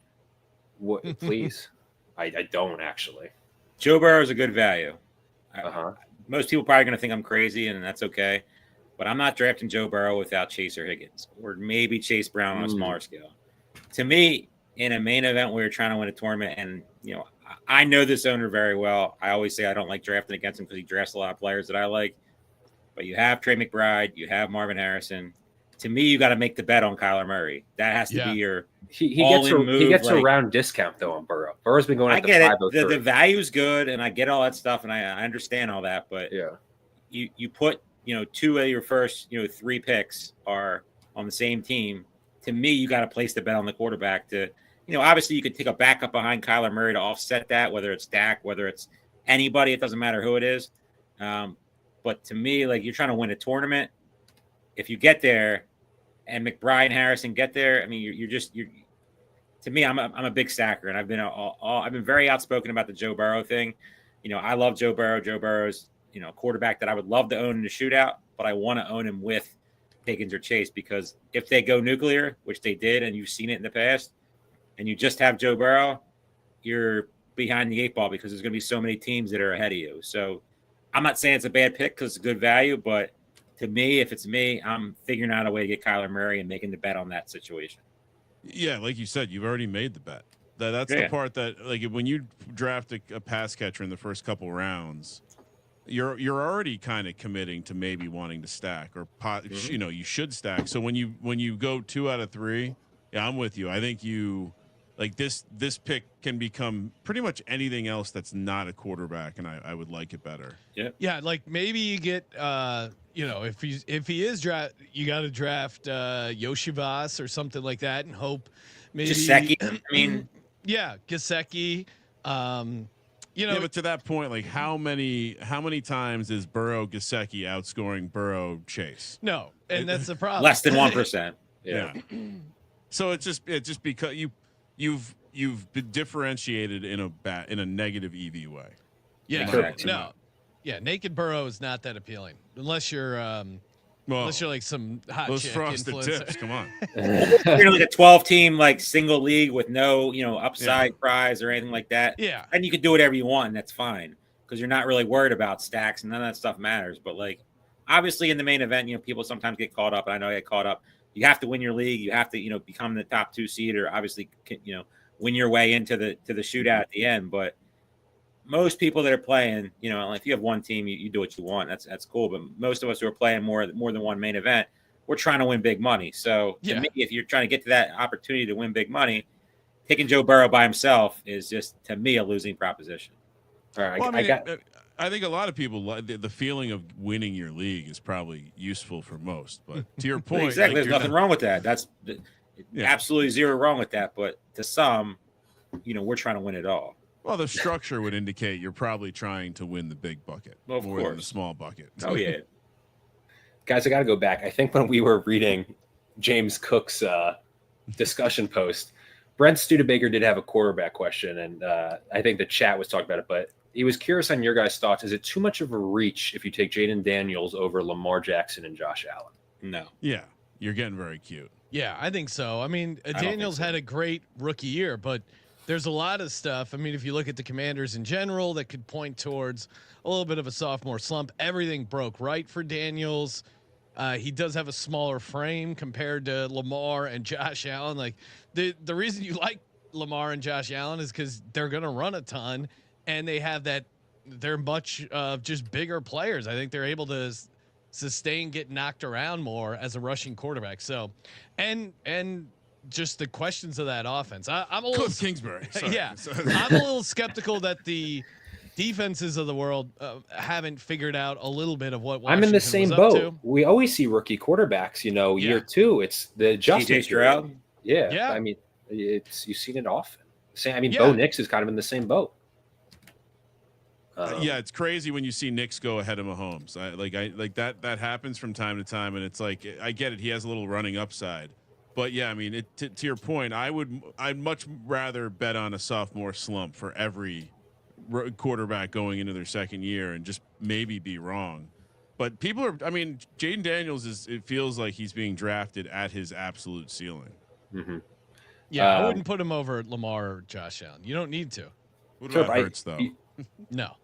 What, please. I don't actually. Joe Burrow is a good value. Uh-huh. Most people probably going to think I'm crazy, and that's okay. But I'm not drafting Joe Burrow without Chase or Higgins, or maybe Chase Brown on a smaller scale. To me, in a main event where you're trying to win a tournament, and, you know, I know this owner very well. I always say I don't like drafting against him because he drafts a lot of players that I like. But you have Trey McBride, you have Marvin Harrison. To me, you got to make the bet on Kyler Murray. That has to be your he gets a round discount though on Burrow. Burrow's been going. I get it. The value's good, and I get all that stuff, and I understand all that. But yeah, you put, you know, 2 of your first, you know, 3 picks are on the same team. To me, you got to place the bet on the quarterback to, you know, obviously you could take a backup behind Kyler Murray to offset that, whether it's Dak, whether it's anybody, it doesn't matter who it is. But to me, like, you're trying to win a tournament. If you get there and McBride and Harrison get there, I mean, you're to me, I'm a big stacker, and I've been very outspoken about the Joe Burrow thing. You know, I love Joe Burrow. Joe Burrow's, you know, a quarterback that I would love to own in a shootout, but I want to own him with Pickens or Chase, because if they go nuclear, which they did, and you've seen it in the past, and you just have Joe Burrow, you're behind the 8 ball because there's going to be so many teams that are ahead of you. So I'm not saying it's a bad pick because it's a good value, but to me, if it's me, I'm figuring out a way to get Kyler Murray and making the bet on that situation. Yeah, like you said, you've already made the bet. That's the part that, like, when you draft a pass catcher in the first couple rounds, you're already kind of committing to maybe wanting to stack or you know, you should stack. So when you go 2 out of 3, yeah, I'm with you. I think you Like this pick can become pretty much anything else that's not a quarterback, and I would like it better. Yeah, like maybe you get if he is draft, you got to draft Yoshivas or something like that, and hope maybe Gesicki, I mean, yeah, Gesicki. But to that point, like how many times is Burrow Gesicki outscoring Burrow Chase? No, and that's the problem. Less than 1%. Yeah. So it's just because you've been differentiated in a negative EV way. Yeah, Correct. no, yeah, naked Burrow is not that appealing unless you're unless you're like some hot those chick frosted influencer. tips. Come on. You're like a 12-team like single league with no upside prize or anything like that. Yeah, and you can do whatever you want, and that's fine because you're not really worried about stacks and none of that stuff matters. But like obviously in the main event, people sometimes get caught up, and I know I get caught up. You have to win your league. You have to become the top 2 seed, or obviously win your way into the shootout at the end. But most people that are playing, if you have one team, you do what you want. That's cool. But most of us who are playing more than one main event, we're trying to win big money. So to me, if you're trying to get to that opportunity to win big money, taking Joe Burrow by himself is just, to me, a losing proposition. All right, well, I think a lot of people the feeling of winning your league is probably useful for most. But to your point, exactly, there's nothing wrong with that. That's absolutely zero wrong with that. But to some, we're trying to win it all. Well, the structure would indicate you're probably trying to win the big bucket more than the small bucket. Oh, yeah. Guys, I got to go back. I think when we were reading James Cook's discussion post, Brent Studebaker did have a quarterback question, and I think the chat was talking about it, but he was curious on your guys' thoughts. Is it too much of a reach if you take Jaden Daniels over Lamar Jackson and Josh Allen? No. Yeah, you're getting very cute. Yeah, I think so. I mean, Daniels had a great rookie year, but there's a lot of stuff. I mean, if you look at the Commanders in general, that could point towards a little bit of a sophomore slump. Everything broke right for Daniels. He does have a smaller frame compared to Lamar and Josh Allen. Like the reason you like Lamar and Josh Allen is because they're going to run a ton, and they have that. They're much just bigger players. I think they're able to sustain, get knocked around more as a rushing quarterback. So, and just the questions of that offense. I'm a little Cliff Kingsbury. Sorry. Yeah, I'm a little skeptical that the defenses of the world haven't figured out a little bit of what Washington I'm in the same was up boat. to. We always see rookie quarterbacks, year 2. It's the adjustment. Stroud. Yeah. I mean, you've seen it often. Bo Nix is kind of in the same boat. It's crazy when you see Knicks go ahead of Mahomes. That happens from time to time, and it's like I get it. He has a little running upside, but yeah, I mean, to your point, I'd much rather bet on a sophomore slump for every quarterback going into their second year and just maybe be wrong. But people are. I mean, Jaden Daniels it feels like he's being drafted at his absolute ceiling. Mm-hmm. Yeah, I wouldn't put him over Lamar or Josh Allen. You don't need to. What about Hurts though? No.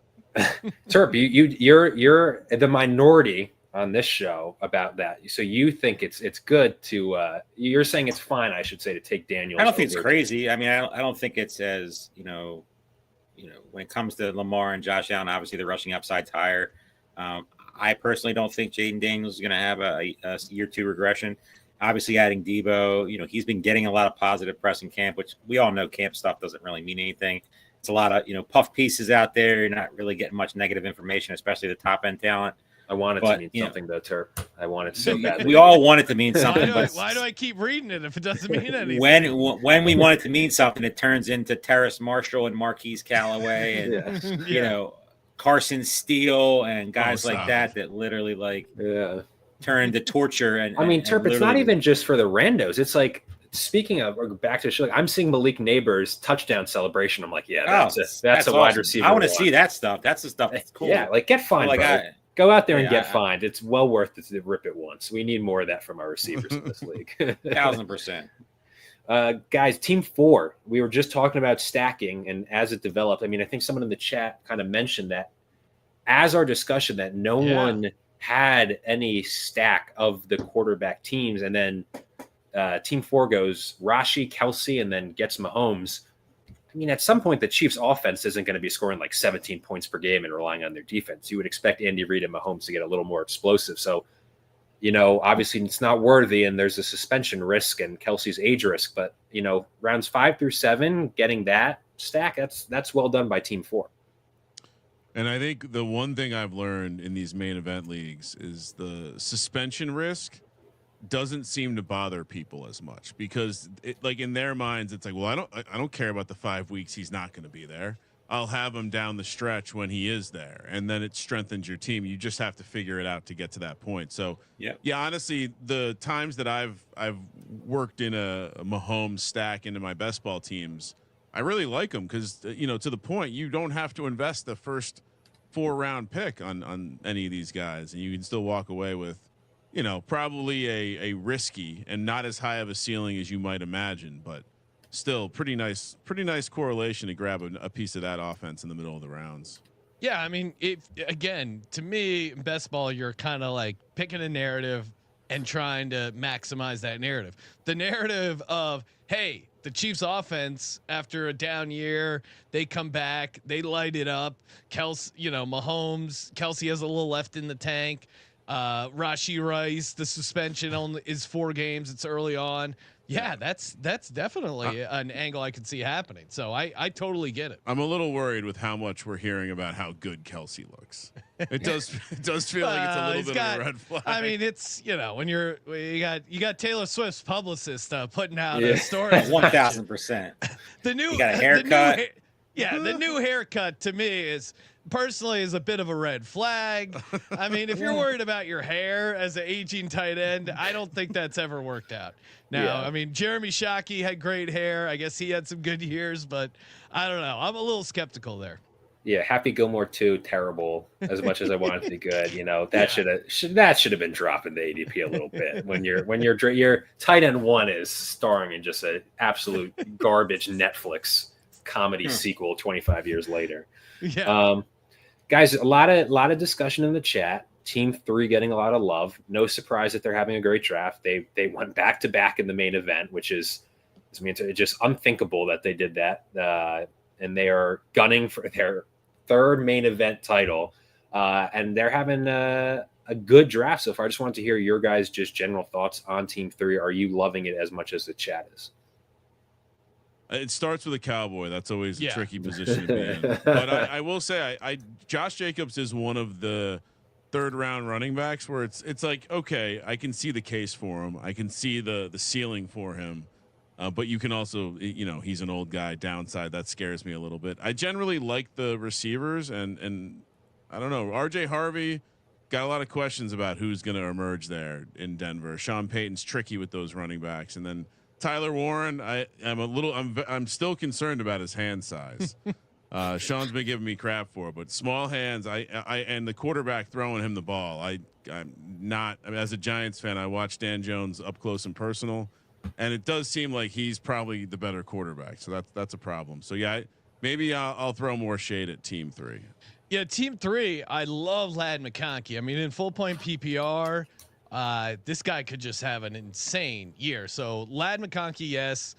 Terp, you're the minority on this show about that. So you think it's good to you're saying it's fine, I should say, to take Daniels. I don't think it's crazy. I mean, I don't think it's as when it comes to Lamar and Josh Allen, obviously the rushing upside's higher. I personally don't think Jaden Daniels is going to have a year 2 regression. Obviously, adding Debo, he's been getting a lot of positive press in camp, which we all know camp stuff doesn't really mean anything. It's a lot of puff pieces out there. You're not really getting much negative information, especially the top end talent. I want it to mean something, though, Terp. I want it so badly. We all want it to mean something. Why do I keep reading it if it doesn't mean anything? When we want it to mean something, it turns into Terrace Marshall and Marquise Callaway and Carson Steele and guys like that literally turn into torture. And I mean, Terp, it's not even just for the randos. It's like, speaking of, or back to show, I'm seeing Malik Neighbors' touchdown celebration. I'm like, that's a awesome. wide receiver. I want to see that stuff. That's the stuff that's cool. Yeah, like get fined, bro. Go out there and get fined. It's well worth it to rip it once. We need more of that from our receivers in this league. 1,000%. Guys, team 4, we were just talking about stacking and as it developed. I mean, I think someone in the chat kind of mentioned that as our discussion that no one had any stack of the quarterback teams. And then team 4 goes Rashi, Kelsey, and then gets Mahomes. I mean, at some point, the Chiefs' offense isn't going to be scoring like 17 points per game and relying on their defense. You would expect Andy Reid and Mahomes to get a little more explosive. So obviously it's not worthy and there's a suspension risk and Kelsey's age risk, but rounds 5 through 7, getting that stack, that's well done by team 4. And I think the one thing I've learned in these main event leagues is the suspension risk doesn't seem to bother people as much, because like in their minds, it's like, well, I don't care about the 5 weeks he's not going to be there. I'll have him down the stretch when he is there, and then it strengthens your team. You just have to figure it out to get to that point. So yeah, honestly, the times that I've worked in a Mahomes stack into my best ball teams, I really like them because to the point, you don't have to invest the first 4-round pick on any of these guys, and you can still walk away with probably a risky and not as high of a ceiling as you might imagine, but still pretty nice correlation to grab a piece of that offense in the middle of the rounds. Yeah, I mean, to me, best ball, you're kind of like picking a narrative and trying to maximize that narrative. The narrative of, hey, the Chiefs offense, after a down year, they come back, they light it up. Mahomes, Kelsey has a little left in the tank. Rashee Rice, the suspension is 4 games. It's early on. Yeah, that's definitely an angle I could see happening. So I totally get it. I'm a little worried with how much we're hearing about how good Kelsey looks. It does feel like it's a little bit of a red flag. I mean, it's when you got Taylor Swift's publicist putting out a story. 1,000%. You got a haircut. The new haircut to me is a bit of a red flag. I mean, if you're worried about your hair as an aging tight end, I don't think that's ever worked out. Now, I mean, Jeremy Shockey had great hair. I guess he had some good years, but I don't know. I'm a little skeptical there. Yeah, Happy Gilmore 2, terrible. As much as I want it to be good, that should have been dropping the ADP a little bit. When your tight end 1 is starring in just an absolute garbage Netflix comedy sequel 25 years later. Yeah. Guys, a lot of discussion in the chat. Team 3 getting a lot of love. No surprise that they're having a great draft. They went back to back in the main event, which is, it's just unthinkable that they did that. And they are gunning for their 3rd main event title. And they're having a good draft so far. I just wanted to hear your guys' just general thoughts on Team 3. Are you loving it as much as the chat is? It starts with a Cowboy. That's always a tricky position to be in. But I will say, Josh Jacobs is one of the 3rd-round running backs where it's like, okay, I can see the case for him. I can see the ceiling for him. But you can also, he's an old guy. Downside, that scares me a little bit. I generally like the receivers, and I don't know. RJ Harvey got a lot of questions about who's going to emerge there in Denver. Sean Payton's tricky with those running backs, and then Tyler Warren, I'm still concerned about his hand size. Sean's been giving me crap for it, but small hands. And the quarterback throwing him the ball. I'm not. I mean, as a Giants fan, I watched Dan Jones up close and personal, and it does seem like he's probably the better quarterback. So that's a problem. So yeah, maybe I'll throw more shade at Team 3. Yeah, Team 3. I love Ladd McConkey. I mean, in full point PPR. This guy could just have an insane year. So Ladd McConkey, yes.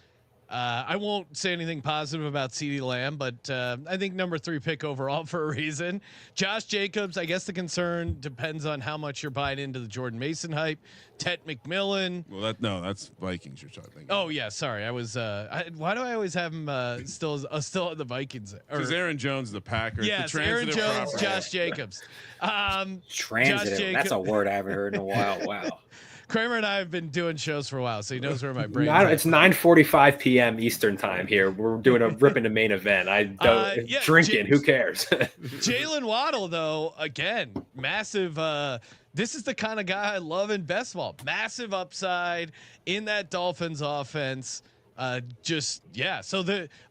I won't say anything positive about CeeDee Lamb, but I think number 3 pick overall for a reason. Josh Jacobs, I guess the concern depends on how much you're buying into the Jordan Mason hype. Ted McMillan. Well, that's Vikings you're talking. Oh yeah, sorry. I was. Why do I always have him still at the Vikings? Because Aaron Jones, the Packers. Yes, Aaron Jones, property. Josh Jacobs. Transitive. That's a word I haven't heard in a while. Wow. Kramer and I have been doing shows for a while, so he knows where my brain. It's 9:45 p.m. Eastern time here. We're doing a ripping the main event. I don't drinking. Who cares? Jalen Waddle, though, again, massive. This is the kind of guy I love in best ball. Massive upside in that Dolphins offense. So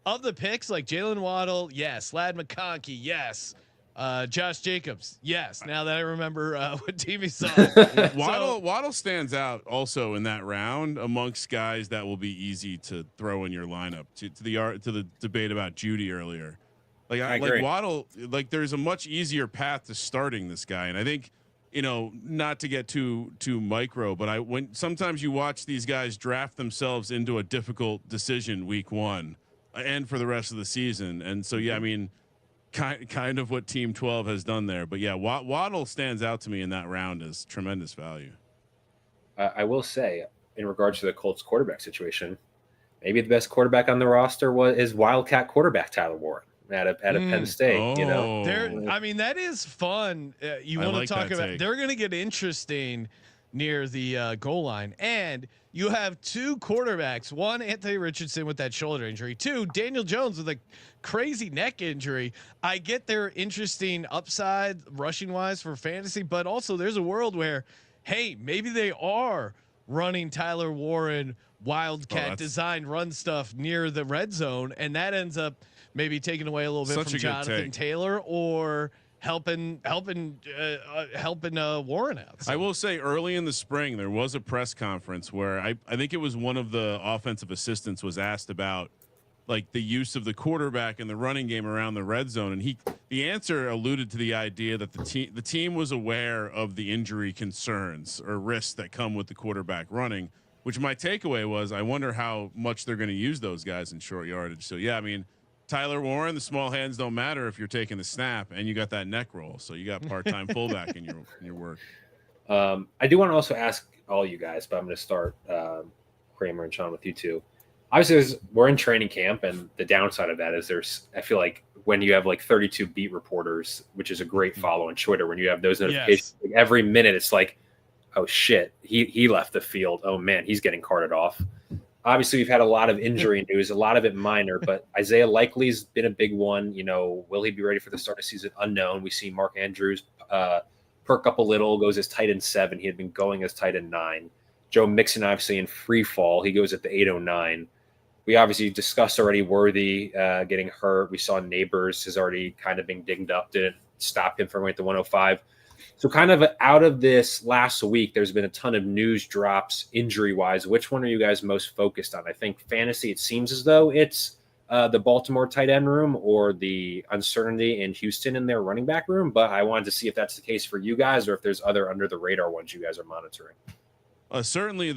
of the picks, like Jalen Waddle, yes. Ladd McConkey, yes. Josh Jacobs, yes. Now that I remember what team he saw, Waddle stands out also in that round amongst guys that will be easy to throw in your lineup. To the debate about Judy earlier, like Waddle, like there's a much easier path to starting this guy, and I think not to get too micro, but when sometimes you watch these guys draft themselves into a difficult decision week 1 and for the rest of the season, and so I mean. Kind of what Team 12 has done there, but yeah, Waddle stands out to me in that round as tremendous value. I will say, in regards to the Colts quarterback situation, maybe the best quarterback on the roster is Wildcat quarterback Tyler Warren out of Penn State. You know, I mean, that is fun. You want to talk about? They're going to get interesting near the goal line, and you have two quarterbacks: one, Anthony Richardson with that shoulder injury; two, Daniel Jones with a crazy neck injury. I get their interesting upside rushing wise for fantasy, but also there's a world where, hey, maybe they are running Tyler Warren Wildcat designed run stuff near the red zone, and that ends up maybe taking away a little bit from Jonathan Taylor or helping Warren out. So. I will say early in the spring there was a press conference where I think it was one of the offensive assistants was asked about like the use of the quarterback in the running game around the red zone, and the answer alluded to the idea that the team was aware of the injury concerns or risks that come with the quarterback running. Which my takeaway was, I wonder how much they're going to use those guys in short yardage. So yeah, I mean, Tyler Warren, the small hands don't matter if you're taking the snap, and you got that neck roll, so you got part-time fullback in your work. I do want to also ask all you guys, but I'm going to start Kramer and Sean with you two. Obviously, we're in training camp, and the downside of that is I feel like when you have like 32 beat reporters, which is a great follow on Twitter, when you have those notifications, like every minute it's like, oh shit, he left the field. Oh man, he's getting carted off. Obviously, we've had a lot of injury news, a lot of it minor, but Isaiah Likely's been a big one. You know, will he be ready for the start of the season? Unknown. We see Mark Andrews perk up a little, goes as tight end 7. He had been going as tight end 9. Joe Mixon, obviously, in free fall. He goes at the 809. We obviously discussed already Worthy getting hurt. We saw Neighbors has already kind of been dinged up. Didn't stop him from going to 105. So kind of out of this last week, there's been a ton of news drops injury-wise. Which one are you guys most focused on? I think fantasy, it seems as though it's the Baltimore tight end room or the uncertainty in Houston in their running back room. But I wanted to see if that's the case for you guys or if there's other under-the-radar ones you guys are monitoring. Certainly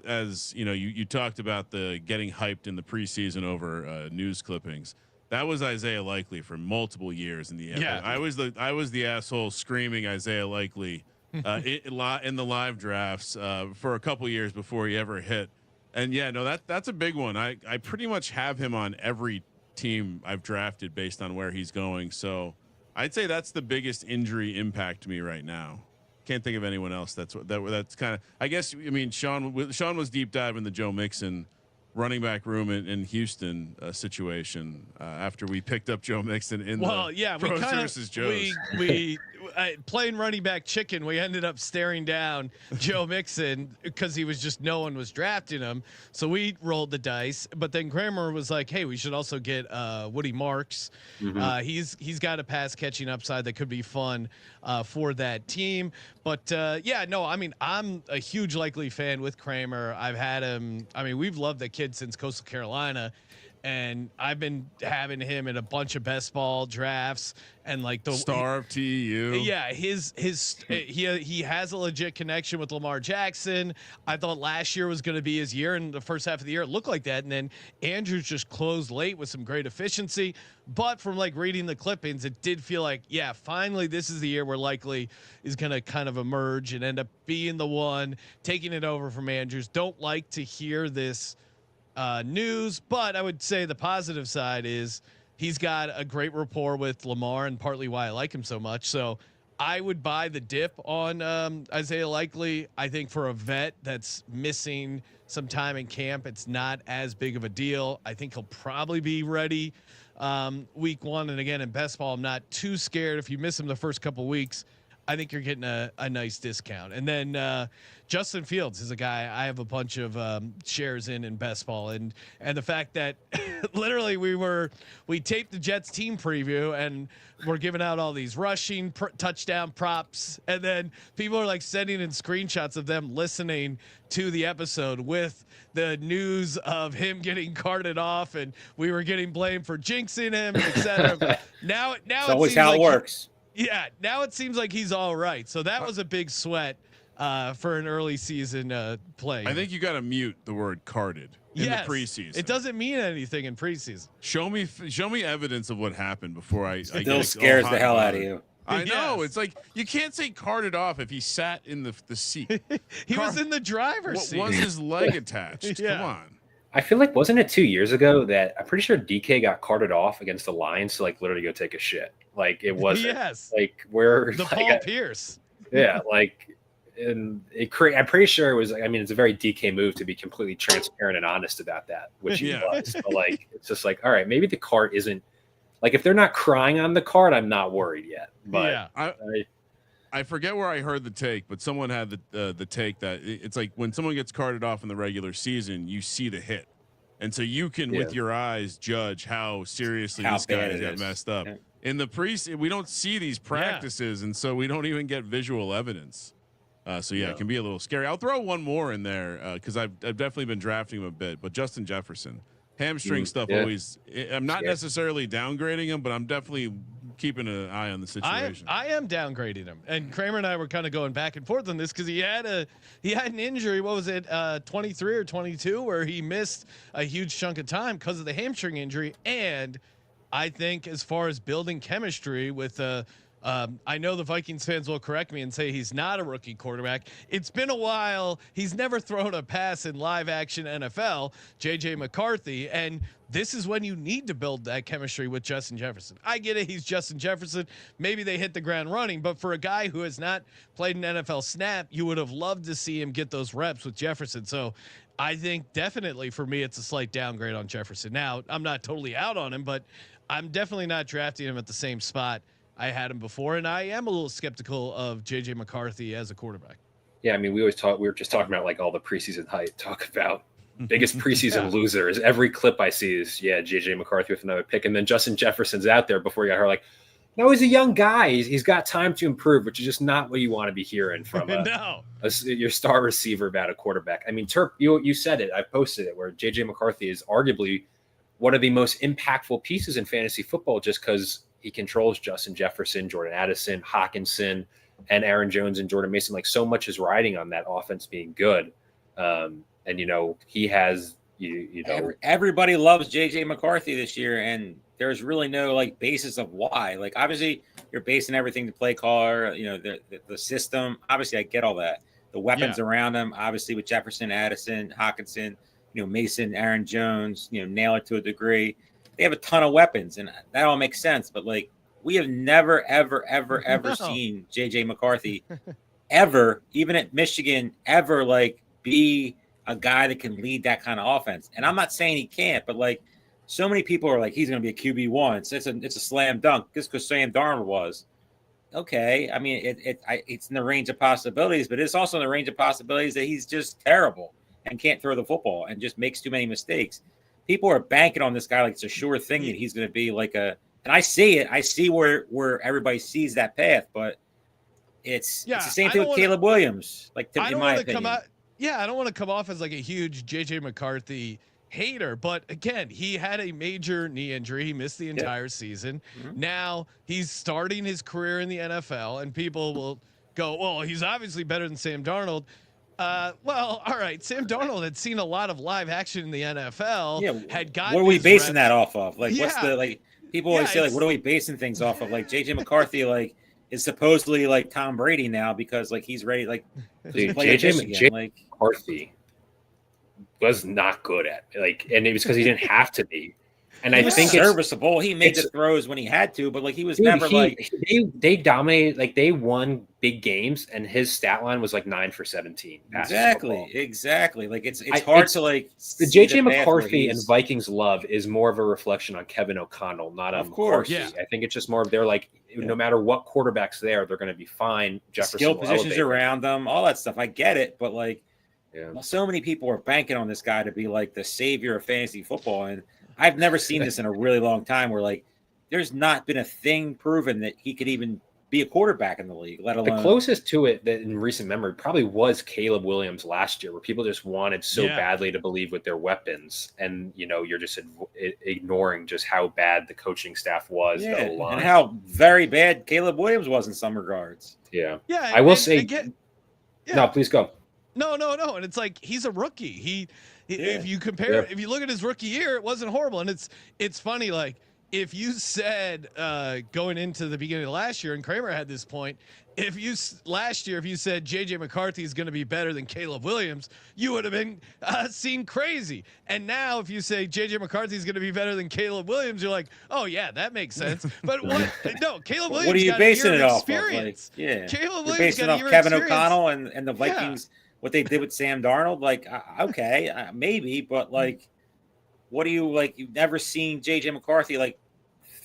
as you know, you talked about the getting hyped in the preseason over news clippings. That was Isaiah Likely for multiple years in the NFL. Yeah. I was the asshole screaming Isaiah Likely in the live drafts for a couple years before he ever hit. And yeah, no, that's a big one. I pretty much have him on every team I've drafted based on where he's going. So I'd say that's the biggest injury impact to me right now. Can't think of anyone else. That's kind of, I guess, I mean, Sean was deep diving the Joe Mixon running back room in Houston situation after we picked up Joe Mixon in Pros versus Joes. We playing running back chicken. We ended up staring down Joe Mixon because he was just no one was drafting him. So we rolled the dice. But then Kramer was like, "Hey, we should also get Woody Marks. Mm-hmm. He's got a pass catching upside that could be fun for that team." But I mean, I'm a huge Likely fan with Kramer. I've had him. I mean, we've loved the kid since Coastal Carolina. And I've been having him in a bunch of best ball drafts and like the star of TU. Yeah, he has a legit connection with Lamar Jackson. I thought last year was going to be his year, and the first half of the year it looked like that. And then Andrews just closed late with some great efficiency. But from like reading the clippings, it did feel like, yeah, finally this is the year where Likely is going to kind of emerge and end up being the one taking it over from Andrews. Don't like to hear this news, but I would say the positive side is he's got a great rapport with Lamar and partly why I like him so much. So I would buy the dip on Isaiah Likely. I think for a vet that's missing some time in camp, it's not as big of a deal. I think he'll probably be ready week 1. And again, in best ball, I'm not too scared. If you miss him the first couple weeks, I think you're getting a nice discount. And then Justin Fields is a guy I have a bunch of shares in best ball, and the fact that literally we taped the Jets team preview and we're giving out all these rushing touchdown props, and then people are like sending in screenshots of them listening to the episode with the news of him getting carted off, and we were getting blamed for jinxing him, etc. now it's always how it works. Yeah, now it seems like he's all right. So that was a big sweat for an early season play. I think you got to mute the word carded in the preseason. It doesn't mean anything in preseason. Show me evidence of what happened before I still scares the hell out of you. I know. Yes. It's like you can't say carted off if he sat in the seat. He was in the driver's seat. Was his leg attached? Yeah. Come on. I feel like, wasn't it 2 years ago that I'm pretty sure DK got carted off against the Lions to like literally go take a shit? Like it wasn't like where the like, Paul Pierce. Yeah, like, and I'm pretty sure it was. I mean, it's a very DK move to be completely transparent and honest about that, which he was. But like, it's just like, all right, maybe the cart isn't like if they're not crying on the cart, I'm not worried yet. But I forget where I heard the take, but someone had the take that it's like when someone gets carted off in the regular season, you see the hit, and so you can with your eyes judge how seriously this guy got messed up. Yeah. In the we don't see these practices, and so we don't even get visual evidence. So it can be a little scary. I'll throw one more in there because I've definitely been drafting him a bit, but Justin Jefferson, hamstring stuff always. I'm not necessarily downgrading him, but I'm definitely keeping an eye on the situation. I am downgrading him, and Kramer and I were kind of going back and forth on this because he had an injury. What was it, 23 or 22, where he missed a huge chunk of time because of the hamstring injury. And I think as far as building chemistry with I know the Vikings fans will correct me and say he's not a rookie quarterback. It's been a while. He's never thrown a pass in live action NFL, JJ McCarthy. And this is when you need to build that chemistry with Justin Jefferson. I get it. He's Justin Jefferson. Maybe they hit the ground running, but for a guy who has not played an NFL snap, you would have loved to see him get those reps with Jefferson. So I think definitely for me, it's a slight downgrade on Jefferson. Now I'm not totally out on him, but I'm definitely not drafting him at the same spot I had him before, and I am a little skeptical of JJ McCarthy as a quarterback. Yeah, I mean, we were just talking about like all the preseason hype. Talk about biggest preseason losers. Every clip I see is JJ McCarthy with another pick, and then Justin Jefferson's out there before he got hurt. Like, no, he's a young guy. He's got time to improve, which is just not what you want to be hearing from your star receiver about a quarterback. I mean, Terp, you said it. I posted it where JJ McCarthy is arguably one of the most impactful pieces in fantasy football, just because he controls Justin Jefferson, Jordan Addison, Hawkinson, and Aaron Jones and Jordan Mason. Like, so much is riding on that offense being good. And, he has, everybody loves JJ McCarthy this year. And there's really no like basis of why. Like, obviously you're basing everything to play caller, the system. Obviously I get all that. The weapons around him, obviously with Jefferson, Addison, Hawkinson, Mason, Aaron Jones, nail it to a degree. They have a ton of weapons, and that all makes sense. But like, we have never, ever, ever, ever seen JJ McCarthy ever, even at Michigan, ever like be a guy that can lead that kind of offense. And I'm not saying he can't, but like, so many people are like, he's going to be a QB1. It's a slam dunk just because Sam Darnold was. Okay, I mean, it's in the range of possibilities, but it's also in the range of possibilities that he's just terrible and can't throw the football and just makes too many mistakes. People are banking on this guy like it's a sure thing that he's going to be like and I see it. I see where everybody sees that path, but it's the same thing with Caleb Williams. Like, in my opinion. I don't want to come off as like a huge JJ McCarthy hater, but again, he had a major knee injury. He missed the entire season. Mm-hmm. Now he's starting his career in the NFL, and people will go, well, he's obviously better than Sam Darnold. Well, all right. Sam Darnold had seen a lot of live action in the NFL. Yeah, had gotten. What are we basing that off of? Like, what's the like? People always say like, what are we basing things off of? Like JJ McCarthy, like is supposedly like Tom Brady now because like he's ready. Like JJ McCarthy was not good at and it was because he didn't have to be. And I think serviceable. He made the throws when he had to, but like he was never they dominated. Like they won big games, and his stat line was like 9 for 17. Exactly. Like it's hard to like the JJ McCarthy and Vikings love is more of a reflection on Kevin O'Connell, not on McCarthy. Yeah. I think it's just more of they're like no matter what quarterback's there, they're going to be fine. Jefferson skill positions around them, all that stuff. I get it, but like so many people are banking on this guy to be like the savior of fantasy football, and I've never seen this in a really long time where like there's not been a thing proven that he could even be a quarterback in the league, let alone the closest to it that in recent memory probably was Caleb Williams last year, where people just wanted so badly to believe with their weapons. And, you're just ignoring just how bad the coaching staff was. And how very bad Caleb Williams was in some regards. Yeah. I will say, no, please go. No. And it's like, he's a rookie. If you compare, if you look at his rookie year, it wasn't horrible. And it's funny. Like if you said going into the beginning of last year, and Kramer had this point, if you said JJ McCarthy is going to be better than Caleb Williams, you would have been seen crazy. And now if you say JJ McCarthy is going to be better than Caleb Williams, you're like, oh yeah, that makes sense. But what? No, Caleb Williams. What are you got basing a it year of off of? experience. Like, yeah, Caleb you're Williams basing got it a off year Kevin experience. O'Connell and the Vikings. What they did with Sam Darnold, like, okay, maybe, but like, what do you like? You've never seen JJ McCarthy like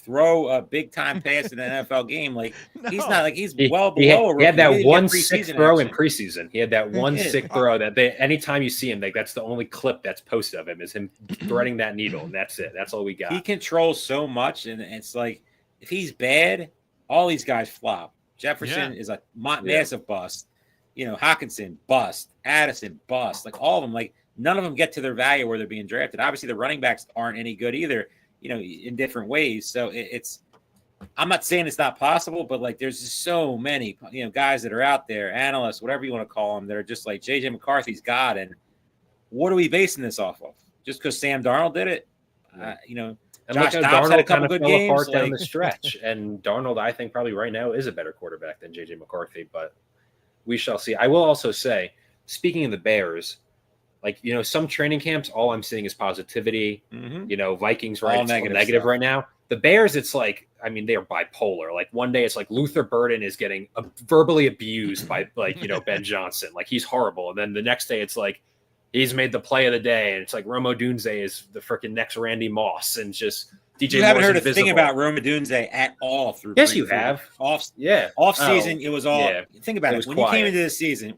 throw a big time pass in an NFL game. Like, he's not like he's well below. He had that one sick throw in preseason. He had that one sick throw that anytime you see him, like that's the only clip that's posted of him is him threading that needle, and that's it. That's all we got. He controls so much, and it's like if he's bad, all these guys flop. Jefferson is a massive bust. You know, Hawkinson, bust. Addison, bust. Like, all of them, like, none of them get to their value where they're being drafted. Obviously, the running backs aren't any good either, you know, in different ways. So it's – I'm not saying it's not possible, but, like, there's just so many, you know, guys that are out there, analysts, whatever you want to call them, that are just like, J.J. McCarthy's God. And what are we basing this off of? Just because Sam Darnold did it? You know, and Josh look how Dobbs had a Darnold couple kind of good fell games. apart down the stretch. And Darnold, I think, probably right now is a better quarterback than J.J. McCarthy, but – we shall see. I will also say, speaking of the Bears, like, you know, some training camps, all I'm seeing is positivity. You know, Vikings, right? It's all negative right now. The Bears, it's like, I mean, they're bipolar. Like, one day it's like Luther Burden is getting verbally abused by, like, you know, Ben Johnson. Like, he's horrible. And then the next day it's like he's made the play of the day. And it's like Rome Odunze is the freaking next Randy Moss. And just DJ You haven't Moore's heard invisible. a thing about Rome Odunze at all through. Yes, you have. Off season, it was all. Yeah. Think about it. When you came into the season,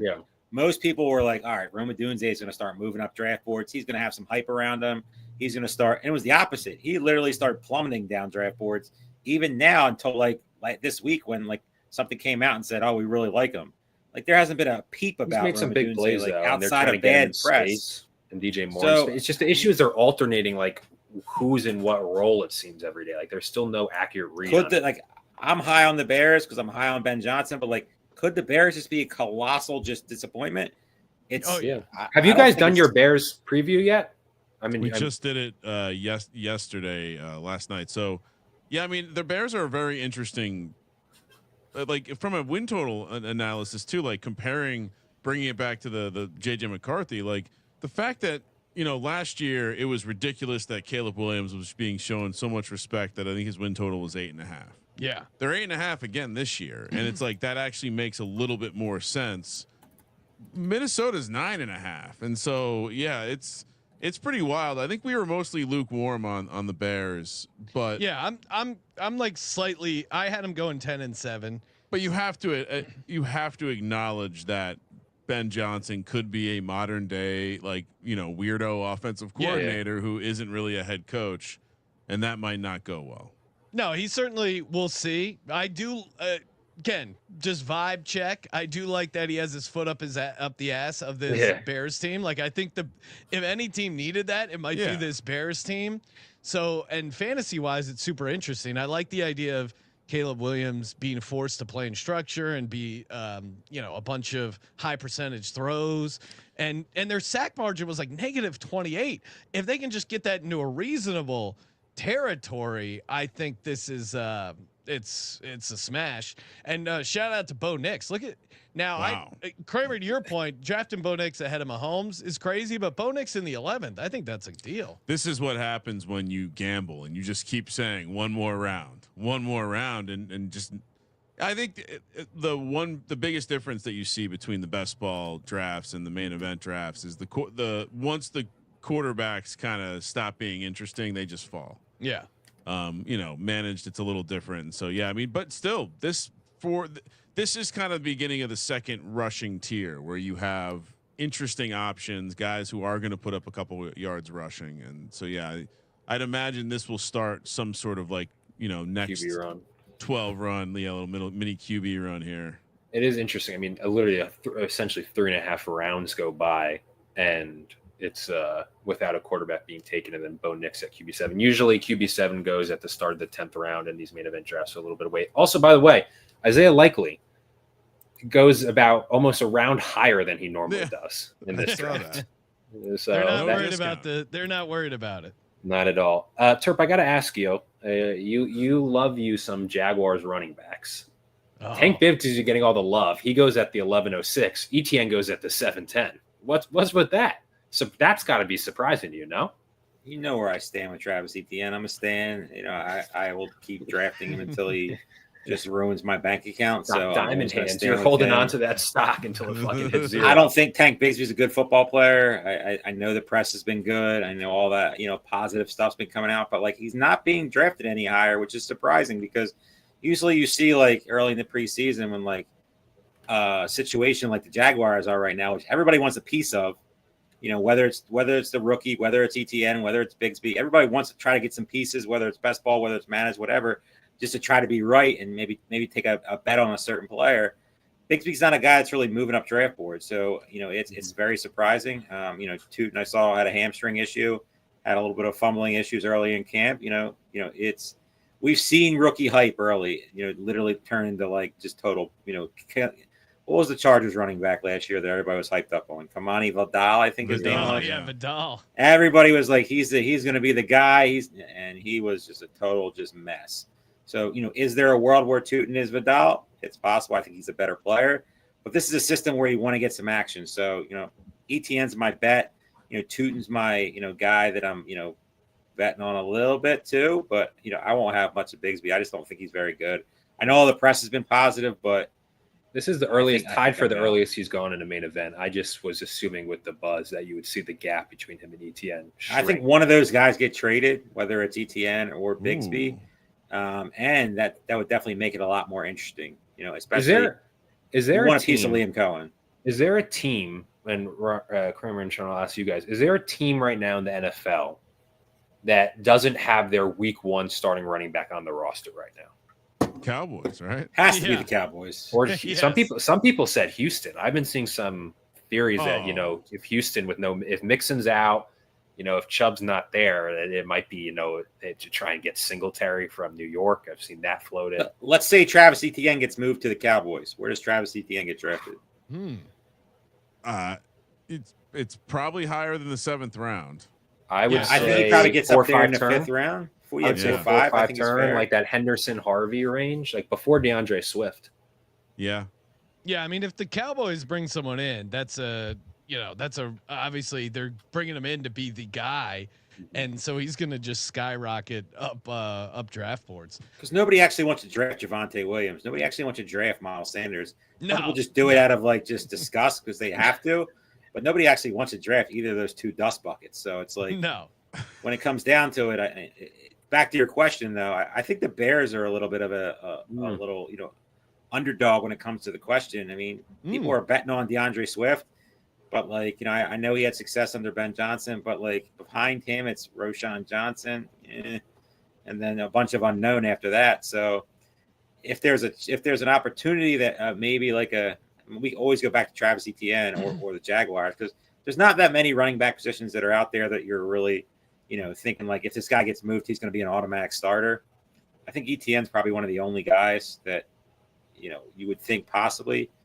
Yeah. most people were like, all right, Rome Odunze is going to start moving up draft boards. He's going to have some hype around him. He's going to start. And it was the opposite. He literally started plummeting down draft boards, even now until like this week when like something came out and said, oh, we really like him. Like, there hasn't been a peep about He's made some big plays, like, though, outside of bad press. And DJ Moore. So, it's just the issue is they're alternating like who's in what role, it seems, every day. Like, there's still no accurate read. Like, I'm high on the Bears because I'm high on Ben Johnson, but like, could the Bears just be a colossal just disappointment? It's Have you guys done your Bears preview yet? I mean, we just did it yesterday, last night. So yeah, I mean, the Bears are very interesting. Like, from a win total analysis too, like bringing it back to the JJ McCarthy, like the fact that, you know, last year it was ridiculous that Caleb Williams was being shown so much respect that I think his win total was 8.5. Yeah, they're 8.5 again this year, and it's like that actually makes a little bit more sense. Minnesota's 9.5, and so yeah, it's pretty wild. I think we were mostly lukewarm on the Bears, but yeah, I'm like slightly. I had them going 10-7, but you have to acknowledge that Ben Johnson could be a modern day, like, you know, weirdo offensive coordinator who isn't really a head coach, and that might not go well. No, he certainly will see. I do again, just vibe check. I do like that he has his foot up the ass of this Bears team. Like, I think if any team needed that, it might be this Bears team. So, and fantasy wise, it's super interesting. I like the idea of Caleb Williams being forced to play in structure and be, you know, a bunch of high percentage throws, and their sack margin was like -28. If they can just get that into a reasonable territory, I think this is it's a smash. And shout out to Bo Nix. Look at now. Wow. Kramer, to your point, drafting Bo Nix ahead of Mahomes is crazy, but Bo Nix in the 11th, I think that's a deal. This is what happens when you gamble and you just keep saying one more round, and just. I think the biggest difference that you see between the best ball drafts and the main event drafts is once the quarterbacks kind of stop being interesting, they just fall. Yeah. You know, managed, it's a little different. So yeah, I mean, but still, this is kind of the beginning of the second rushing tier where you have interesting options, guys who are going to put up a couple yards rushing. And so, yeah, I'd imagine this will start some sort of, like, you know, next QB run. 12 run, the little mini QB run here. It is interesting. I mean, literally essentially 3.5 rounds go by, and it's without a quarterback being taken, and then Bo Nix at QB7. Usually QB7 goes at the start of the 10th round in these main event drafts, so a little bit of weight. Also, by the way, Isaiah Likely goes about almost a round higher than he normally does in this draft. So they're not worried about it. Not at all. Terp, I got to ask you, you love you some Jaguars running backs. Oh. Tank Bibbs is getting all the love. He goes at the 11:06. ETN goes at the 7:10. What's with that? So that's got to be surprising to you, no? You know where I stand with Travis Etienne. I'm a stand. You know, I will keep drafting him until he just ruins my bank account. So diamond hands. You're holding on to that stock until it fucking hits zero. I don't think Tank Bigsby's a good football player. I know the press has been good. I know all that, positive stuff's been coming out, but like he's not being drafted any higher, which is surprising because usually you see like early in the preseason when like a situation like the Jaguars are right now, which everybody wants a piece of, whether it's the rookie, whether it's ETN, whether it's Bigsby, everybody wants to try to get some pieces, whether it's best ball, whether it's managed, whatever, just to try to be right and maybe take a bet on a certain player. Bigsby's not a guy that's really moving up draft boards. So, it's very surprising. Tootin, I saw, had a hamstring issue, had a little bit of fumbling issues early in camp. We've seen rookie hype early, literally turn into like just total, what was the Chargers running back last year that everybody was hyped up on? Kamani Vidal, I think his name was. Yeah, Vidal. Everybody was like, he's going to be the guy. And he was just a total mess. So, is there a world where Tootin is Vidal? It's possible. I think he's a better player. But this is a system where you want to get some action. So, ETN's my bet. Tootin's my, guy that I'm, betting on a little bit too. But, I won't have much of Bigsby. I just don't think he's very good. I know all the press has been positive, but this is the earliest, tied for the earliest he's gone in a main event. I just was assuming with the buzz that you would see the gap between him and ETN shrink. I think one of those guys get traded, whether it's ETN or Bigsby. And that would definitely make it a lot more interesting, especially is there a team, piece of Liam Cohen? Is there a team, and Kramer and Sean, I'll ask you guys, is there a team right now in the NFL that doesn't have their week 1 starting running back on the roster right now? Cowboys, right? Has to be the Cowboys. Or some people said Houston. I've been seeing some theories that, if Houston if Mixon's out, if Chubb's not there, it might be, to try and get Singletary from New York. I've seen that floated. Let's say Travis Etienne gets moved to the Cowboys. Where does Travis Etienne get drafted? It's probably higher than the 7th round. I would say I think he probably gets up there in the turn. 5th round. I'd say 4 or 5 turn, like that Henderson Harvey range, like before DeAndre Swift. Yeah. Yeah, I mean, if the Cowboys bring someone in, that's obviously they're bringing him in to be the guy, and so he's going to just skyrocket up draft boards. Because nobody actually wants to draft Javonte Williams. Nobody actually wants to draft Miles Sanders. No, people just do it out of like just disgust because they have to, but nobody actually wants to draft either of those two dust buckets. So it's like when it comes down to it, back to your question though, I think the Bears are a little bit of a little underdog when it comes to the question. I mean, people are betting on DeAndre Swift. But, like, I know he had success under Ben Johnson, but, like, behind him, it's Roshan Johnson, and then a bunch of unknown after that. So if there's an opportunity that maybe we always go back to Travis Etienne or the Jaguars, because there's not that many running back positions that are out there that you're really, thinking, like, if this guy gets moved, he's going to be an automatic starter. I think Etienne's probably one of the only guys that, you would think possibly –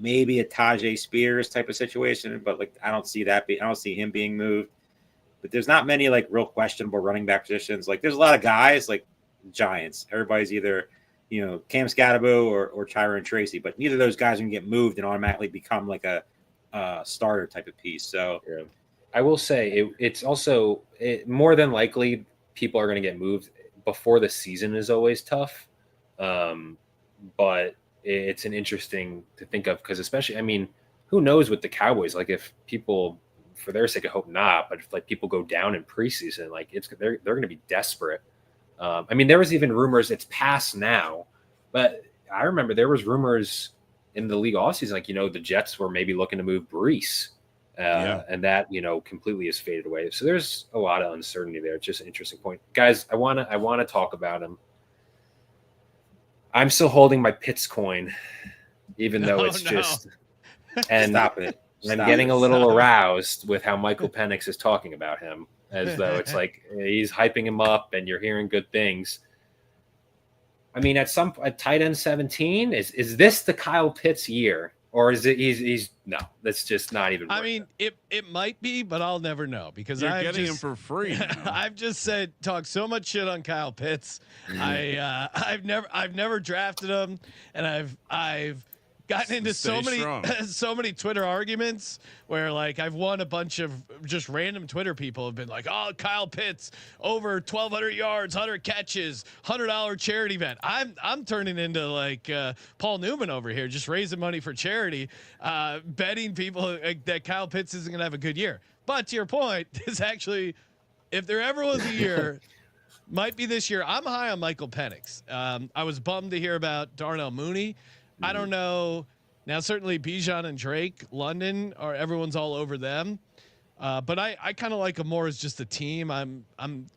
maybe a Tajay Spears type of situation, but like I don't see him being moved. But there's not many like real questionable running back positions. Like there's a lot of guys like Giants. Everybody's either Cam Scatterbo or Tyron Tracy, but neither of those guys can get moved and automatically become like a starter type of piece. So I will say it's also more than likely people are going to get moved before the season is always tough, but it's an interesting to think of because especially, I mean, who knows with the Cowboys, like if people, for their sake, I hope not, but if like people go down in preseason, like they're going to be desperate. I mean, there was even rumors, it's past now, but I remember there was rumors in the league offseason, like, the Jets were maybe looking to move Breece and that, completely has faded away. So there's a lot of uncertainty there. It's just an interesting point. Guys, I want to talk about him. I'm still holding my Pitts coin, even though it's just. And stop it. I'm getting a little aroused with how Michael Penix is talking about him, as though it's like he's hyping him up, and you're hearing good things. I mean, at tight end 17, is this the Kyle Pitts year Or is it he's no, that's just not even. I mean, it might be, but I'll never know because you're getting him for free. I've just talked so much shit on Kyle Pitts. I've never drafted him, and I've gotten into so many Twitter arguments where like I've won a bunch of just random Twitter people have been like, oh, Kyle Pitts over 1,200 yards, 100 catches, $100 charity event. I'm turning into like Paul Newman over here, just raising money for charity, betting people that Kyle Pitts isn't going to have a good year. But to your point, is actually, if there ever was a year, might be this year. I'm high on Michael Penix. I was bummed to hear about Darnell Mooney. I don't know. Now, certainly Bijan and Drake, London, everyone's all over them. But I kind of like them more as just a team. I'm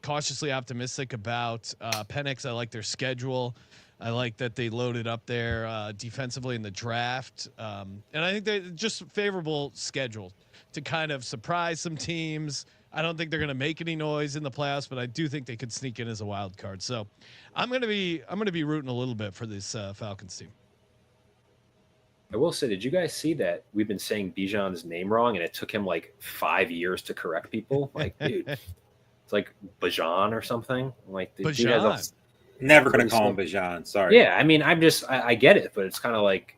cautiously optimistic about Penix. I like their schedule. I like that they loaded up there defensively in the draft. And I think they're just favorable schedule to kind of surprise some teams. I don't think they're going to make any noise in the playoffs, but I do think they could sneak in as a wild card. So I'm going to be rooting a little bit for this Falcons team. I will say, did you guys see that we've been saying Bijan's name wrong, and it took him like 5 years to correct people? Like, dude, it's like Bijan or something. Like, Bijan. Never going to call him Bijan. Sorry. Yeah, I mean, I get it, but it's kind of like,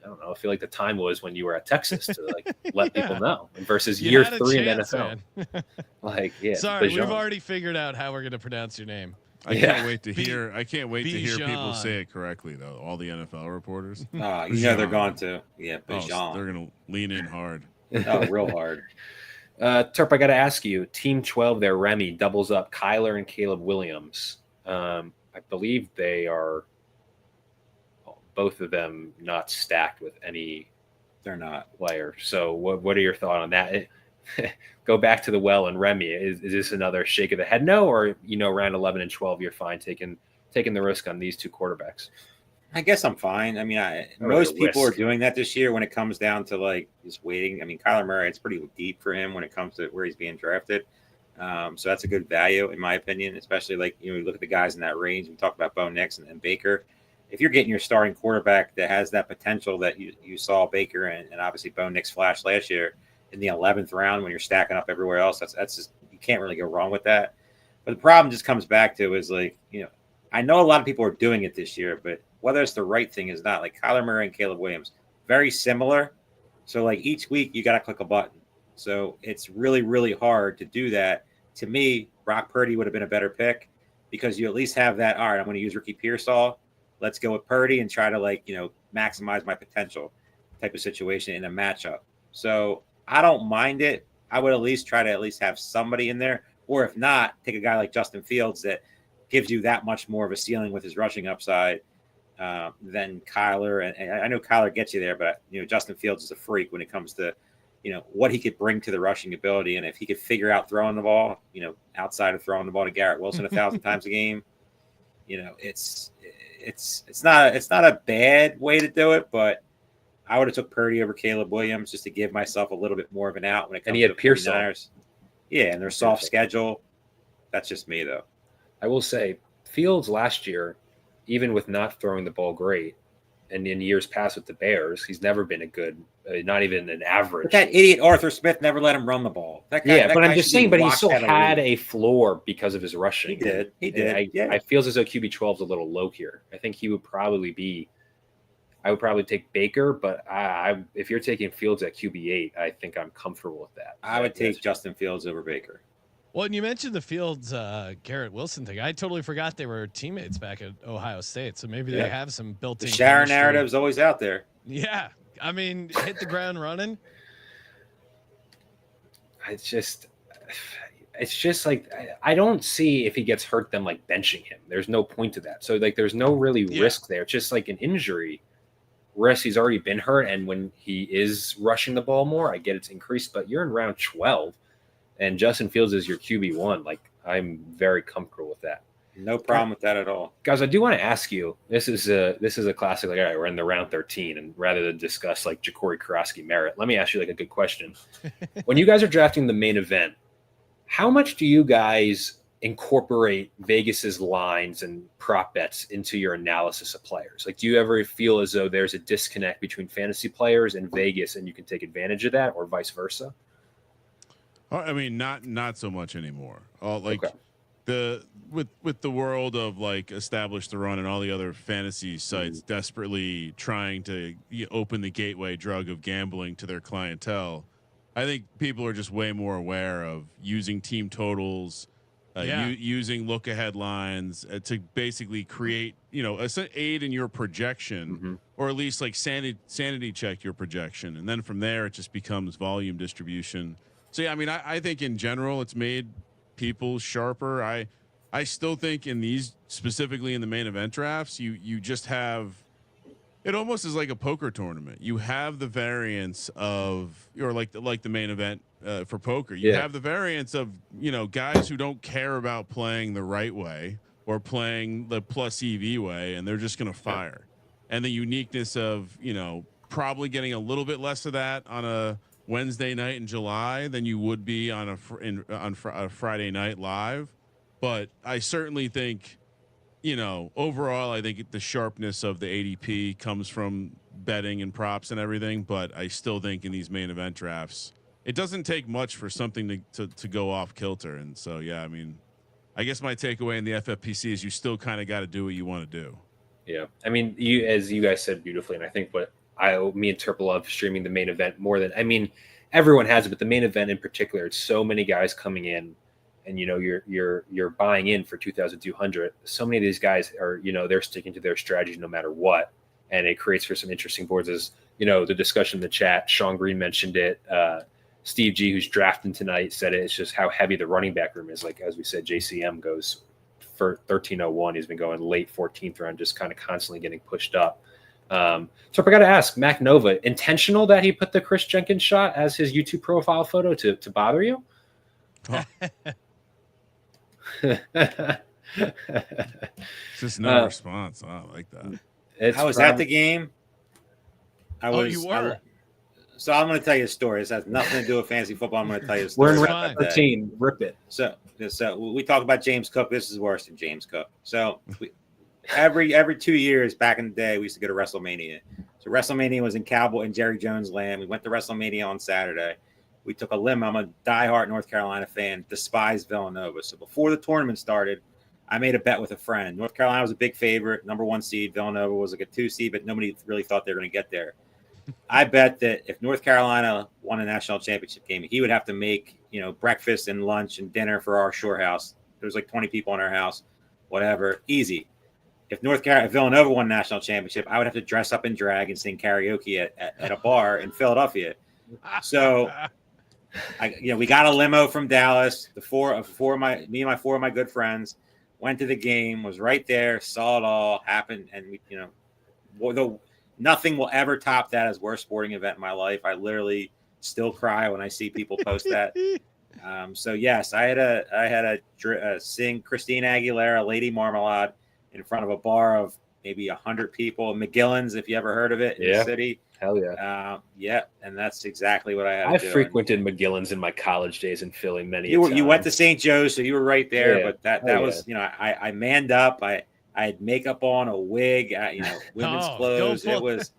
I don't know. I feel like the time was when you were at Texas to like let people know versus year 3 in NFL. Like, yeah. Sorry, Bijan. we've already figured out how we're going to pronounce your name. I can't wait to hear. I can't wait to hear Bijan. people say it correctly, though. All the NFL reporters. You know they're going to. Yeah, Bijan. They're going to lean in hard. Oh, real hard. Terp, I got to ask you. Team 12 there, Remy doubles up Kyler and Caleb Williams. I believe they are both of them not stacked with any. They're not player. So what are your thoughts on that? Go back to the well and Remy. Is this another shake of the head? No, or around 11 and 12, you're fine taking the risk on these two quarterbacks. I guess I'm fine. I mean, most people are doing that this year when it comes down to like just waiting. I mean, Kyler Murray, it's pretty deep for him when it comes to where he's being drafted. So that's a good value in my opinion, especially like you look at the guys in that range. We talked about Bo Nix and Baker. If you're getting your starting quarterback that has that potential that you saw Baker and obviously Bo Nix flash last year in the 11th round when you're stacking up everywhere else, that's just, you can't really go wrong with that. But the problem just comes back to is like, I know a lot of people are doing it this year, but whether it's the right thing is not. Like Kyler Murray and Caleb Williams, very similar. So like each week you got to click a button. So it's really, really hard to do that. To me, Brock Purdy would have been a better pick because you at least have that. All right, I'm going to use Ricky Pearsall. Let's go with Purdy and try to maximize my potential type of situation in a matchup. So I don't mind it. I would at least try to have somebody in there. Or if not, take a guy like Justin Fields that gives you that much more of a ceiling with his rushing upside than Kyler. And I know Kyler gets you there, but Justin Fields is a freak when it comes to what he could bring to the rushing ability. And if he could figure out throwing the ball, outside of throwing the ball to Garrett Wilson 1,000 times a game, it's not a bad way to do it, but I would have took Purdy over Caleb Williams just to give myself a little bit more of an out when it comes and he had to the Pearsall. 49ers. Yeah, and their soft schedule. That's just me, though. I will say Fields last year, even with not throwing the ball great, and in years past with the Bears, he's never been a good, not even an average. But that idiot Arthur Smith never let him run the ball. That guy, but I'm just saying, but he still had a floor because of his rushing. He did. I feel as though QB12 is a little low here. I think he would probably be. I would probably take Baker, but if you're taking Fields at QB8, I think I'm comfortable with that. I would take Justin Fields over Baker. Well, and you mentioned the Fields Garrett Wilson thing. I totally forgot they were teammates back at Ohio State, so maybe they have some built-in. The Sharon narrative's always out there. Yeah, I mean, hit the ground running. It's just like I don't see if he gets hurt them like benching him. There's no point to that. So like there's no really risk there. It's just like an injury risk. He's already been hurt, and when he is rushing the ball more, I get it's increased. But you're in round 12. And Justin Fields is your QB1. Like, I'm very comfortable with that. No problem with that at all. Guys, I do want to ask you, this is a classic, like, all right, we're in the round 13, and rather than discuss, like, Ja'Cory Karosky merit, let me ask you, like, a good question. When you guys are drafting the main event, how much do you guys incorporate Vegas's lines and prop bets into your analysis of players? Like, do you ever feel as though there's a disconnect between fantasy players and Vegas, and you can take advantage of that, or vice versa? I mean, not so much anymore. Like Okay. with the world of like Establish the Run and all the other fantasy sites desperately trying to open the gateway drug of gambling to their clientele, I think people are just way more aware of using team totals, using look ahead lines to basically create, aid in your projection, or at least like sanity check your projection. And then from there, it just becomes volume distribution. So, yeah, I mean, I think in general, it's made people sharper. I still think in these, specifically in the main event drafts, you just have, it almost is like a poker tournament. You have the variance of, or like the main event for poker. You have the variance of, guys who don't care about playing the right way or playing the plus EV way, and they're just going to fire. And the uniqueness of, probably getting a little bit less of that on a Wednesday night in July than you would be on a Friday night live. But I certainly think, overall, I think the sharpness of the ADP comes from betting and props and everything. But I still think in these main event drafts, it doesn't take much for something to go off kilter. And so, yeah, I mean, I guess my takeaway in the FFPC is you still kind of got to do what you want to do. Yeah. I mean, as you guys said beautifully, and I think me and Turple love streaming the main event more than, I mean, everyone has it, but the main event in particular, it's so many guys coming in, and you're buying in for 2,200. So many of these guys are, they're sticking to their strategy no matter what, and it creates for some interesting boards. As the discussion in the chat, Sean Green mentioned it. Steve G, who's drafting tonight, said it's just how heavy the running back room is. Like, as we said, JCM goes for 1301. He's been going late 14th round, just kind of constantly getting pushed up. So I got to ask, Mac Nova, intentional that he put the Chris Jenkins shot as his YouTube profile photo to bother you? Oh. Just no response. Oh, I like that. I was at the game. You were? So I'm going to tell you a story. This has nothing to do with fantasy football. I'm going to tell you a story. We're in round 13. Rip it. So we talk about James Cook. This is worse than James Cook. So every 2 years back in the day, we used to go to Wrestlemania. So Wrestlemania was in Cowboy and Jerry Jones land. We went to Wrestlemania on Saturday. We took a limo. I'm a diehard North Carolina fan, despised Villanova. So before the tournament started, I made a bet with a friend. North Carolina was a big favorite, number 1 seed. Villanova was like a 2 seed, but nobody really thought they were going to get there. I bet that if North Carolina won a national championship game, he would have to make, breakfast and lunch and dinner for our shore house. There was like 20 people in our house, whatever, easy. If Villanova won a national championship, I would have to dress up in drag and sing karaoke at a bar in Philadelphia. So, we got a limo from Dallas. Me and my 4 of my good friends went to the game, was right there, saw it all happen, and nothing will ever top that as worst sporting event in my life. I literally still cry when I see people post that. So yes, I had a sing Christina Aguilera, Lady Marmalade, in front of a bar of maybe 100 people. McGillen's, if you ever heard of it, in the city. Hell yeah. Yeah, and that's exactly what I had to do. I frequented McGillen's in my college days in Philly you went to St. Joe's, so you were right there. But that was, I manned up. I had makeup on, a wig, women's clothes. It was.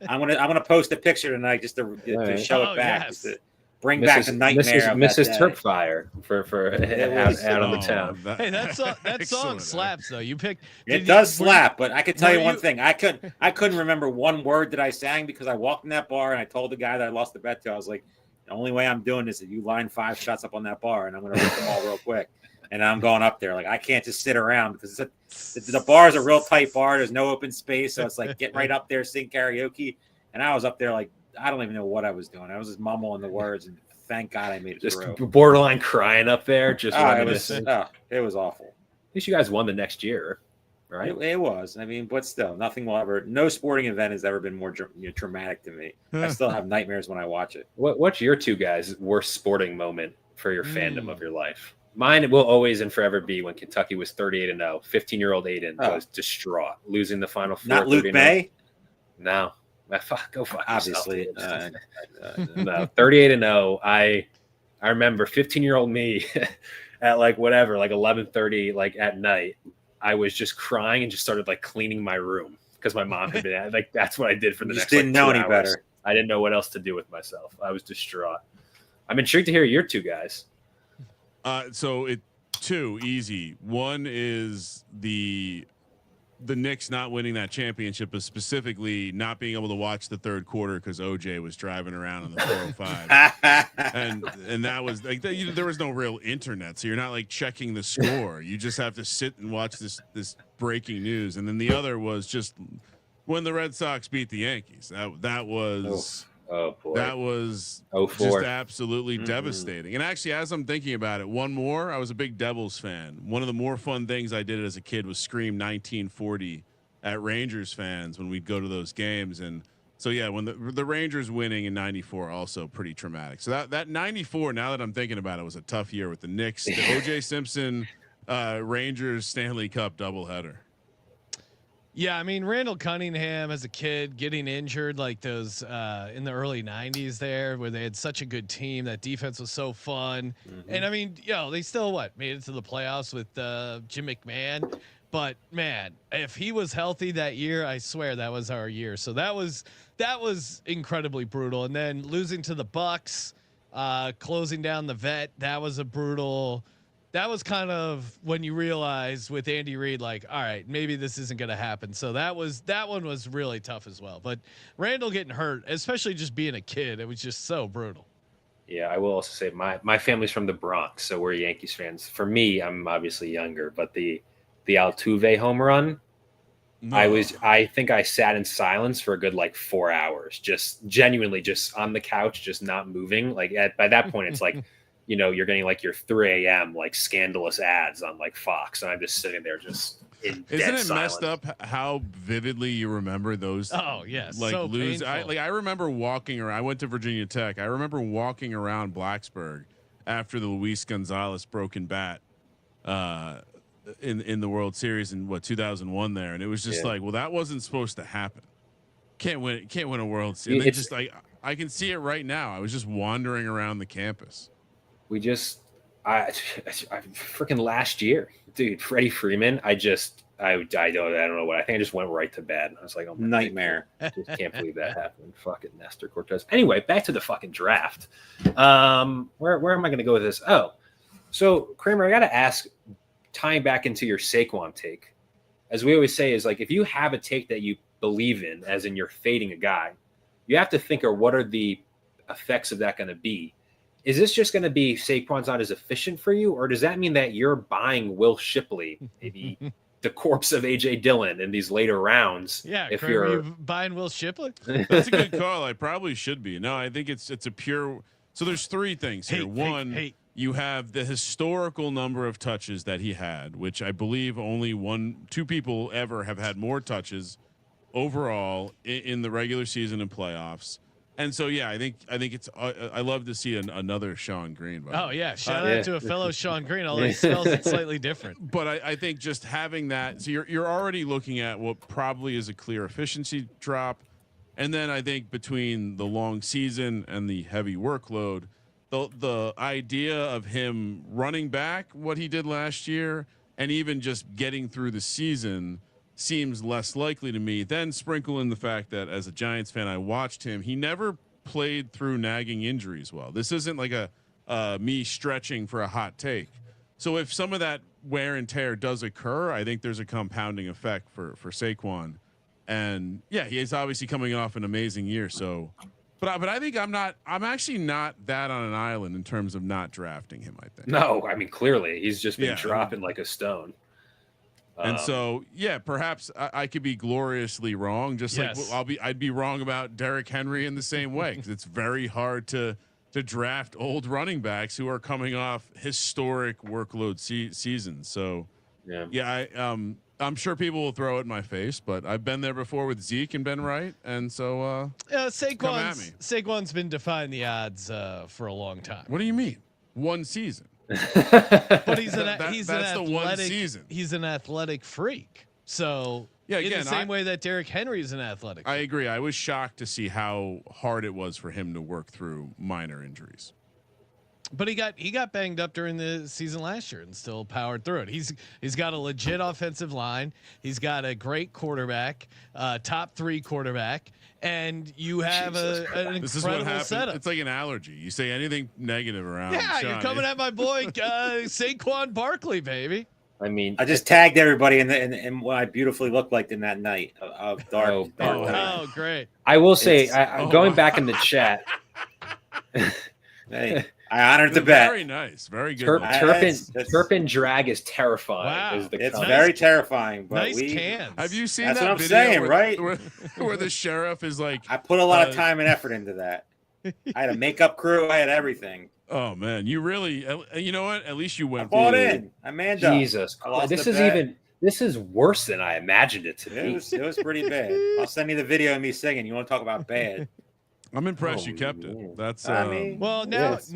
I'm gonna post a picture tonight just to show it back. Yes. To bring back the nightmare. Mrs. Turpfire for out on the town. Hey, that song slaps though. You picked. It does slap, but I could tell you one thing. I couldn't remember one word that I sang because I walked in that bar and I told the guy that I lost the bet to. I was like, the only way I'm doing this is you line 5 shots up on that bar, and I'm gonna rip them all real quick. And I'm going up there. Like, I can't just sit around because the bar is a real tight bar. There's no open space. So it's like get right up there, sing karaoke. And I was up there like, I don't even know what I was doing. I was just mumbling the words. And thank God I made it just through. Borderline crying up there. It was awful. At least you guys won the next year, right? It was. I mean, but still, no sporting event has ever been more traumatic to me. I still have nightmares when I watch it. What's your 2 guys' worst sporting moment for your fandom of your life? Mine will always and forever be when Kentucky was 38-0. 15-year-old Aiden was distraught, losing the Final Four. Not Luke May? No. Go fuck obviously. No, 38-0. I remember 15-year-old me at like whatever, like 11:30, like at night, I was just crying and just started like cleaning my room because my mom had been like, that's what I did for the next. Didn't know any better. I didn't know what else to do with myself. I was distraught. I'm intrigued to hear your two guys. So two easy. One is the Knicks not winning that championship, but specifically not being able to watch the third quarter because OJ was driving around on the 405, and that was like there was no real internet, so you're not like checking the score. You just have to sit and watch this breaking news. And then the other was just when the Red Sox beat the Yankees. That was. Oh boy. That was just absolutely devastating. And actually, as I'm thinking about it, one more, I was a big Devils fan. One of the more fun things I did as a kid was scream 1940 at Rangers fans when we'd go to those games. And so, yeah, when the Rangers winning in 94, also pretty traumatic. So that 94, now that I'm thinking about it, was a tough year with the Knicks, the OJ Simpson Rangers Stanley Cup doubleheader. Yeah, I mean, Randall Cunningham as a kid getting injured like those in the early 90s there where they had such a good team. That defense was so fun. And I mean, they still made it to the playoffs with Jim McMahon. But man, if he was healthy that year, I swear that was our year. So that was incredibly brutal. And then losing to the Bucks, closing down the vet, that was a brutal. That was kind of when you realize with Andy Reid, like, all right, maybe this isn't going to happen. So that one was really tough as well. But Randall getting hurt, especially just being a kid, it was just so brutal. Yeah, I will also say my family's from the Bronx, so we're Yankees fans. For me, I'm obviously younger, but the Altuve home run, I think I sat in silence for a good 4 hours, just genuinely just on the couch, just not moving. Like by that point, it's like. You're getting your 3 a.m. scandalous ads on Fox, and I'm just sitting there just in dead Isn't it silence. messed up how vividly you remember those? Oh yes, so lose. painful. I remember walking around. I went to Virginia Tech. I remember walking around Blacksburg after the Luis Gonzalez broken bat in the World Series in 2001 there, and it was just that wasn't supposed to happen. Can't win a World Series. It's just I can see it right now. I was just wandering around the campus. I freaking last year, dude, Freddie Freeman. I don't know what. I think I just went right to bed. I was like, oh, nightmare. I just can't believe that happened. Fucking Nestor Cortez. Anyway, back to the fucking draft. Where am I going to go with this? Oh, so Kramer, I got to ask, tying back into your Saquon take, as we always say, is if you have a take that you believe in, as in you're fading a guy, you have to think, or what are the effects of that going to be? Is this just going to be Saquon's not as efficient for you, or does that mean that you're buying Will Shipley, maybe the corpse of A.J. Dillon in these later rounds? Yeah, if you're buying Will Shipley, that's a good call. I probably should be. No, I think it's a pure. So there's three things here. One, you have the historical number of touches that he had, which I believe only two people ever have had more touches overall in the regular season and playoffs. And so, yeah, I think it's. I love to see another Sean Green. Oh yeah, shout out to a fellow Sean Green. Although he spells it slightly different. But I think just having that, so you're already looking at what probably is a clear efficiency drop, and then I think between the long season and the heavy workload, the idea of him running back what he did last year, and even just getting through the season, seems less likely to me. Then sprinkle in the fact that as a Giants fan, I watched him. He never played through nagging injuries well. This isn't like a me stretching for a hot take. So if some of that wear and tear does occur, I think there's a compounding effect for Saquon. And yeah, he is obviously coming off an amazing year. So, but I think I'm actually not that on an island in terms of not drafting him, I think. No, I mean, clearly he's just been dropping like a stone. And so, yeah, perhaps I could be gloriously wrong. Just like I'd be wrong about Derrick Henry in the same way, because it's very hard to draft old running backs who are coming off historic workload seasons. So, I'm sure people will throw it in my face, but I've been there before with Zeke and been right. And so, Saquon's been defying the odds for a long time. What do you mean? One season. But he's an athletic freak. So in the same way that Derrick Henry is an athletic freak. I agree. I was shocked to see how hard it was for him to work through minor injuries. But he got banged up during the season last year and still powered through it. He's got a legit offensive line. He's got a great quarterback, top 3 quarterback, and you have an This is what incredible happens. setup. It's like an allergy. You say anything negative around. Yeah, Sean, you're coming at my boy Saquon Barkley, baby. I mean, I just tagged everybody in what I beautifully looked like in that night of dark. Oh, great. I will say, going back in the chat. Hey, I honored the bet. Very nice. Very good. Turpin drag is terrifying. Wow. It's nice, very terrifying. But nice cans. Have you seen That's that what I'm video saying, where, right? Where the sheriff is like, I put a lot of time and effort into that. I had a makeup crew. I had everything. oh man, you really, you know what? At least you I went. bought in. I manned up. Jesus, I lost this the is bet. this is worse than I imagined it to be. It was pretty bad. I'll send you the video of me singing. You want to talk about bad? I'm impressed Oh, you kept man. it. That's I mean, Well, now yes.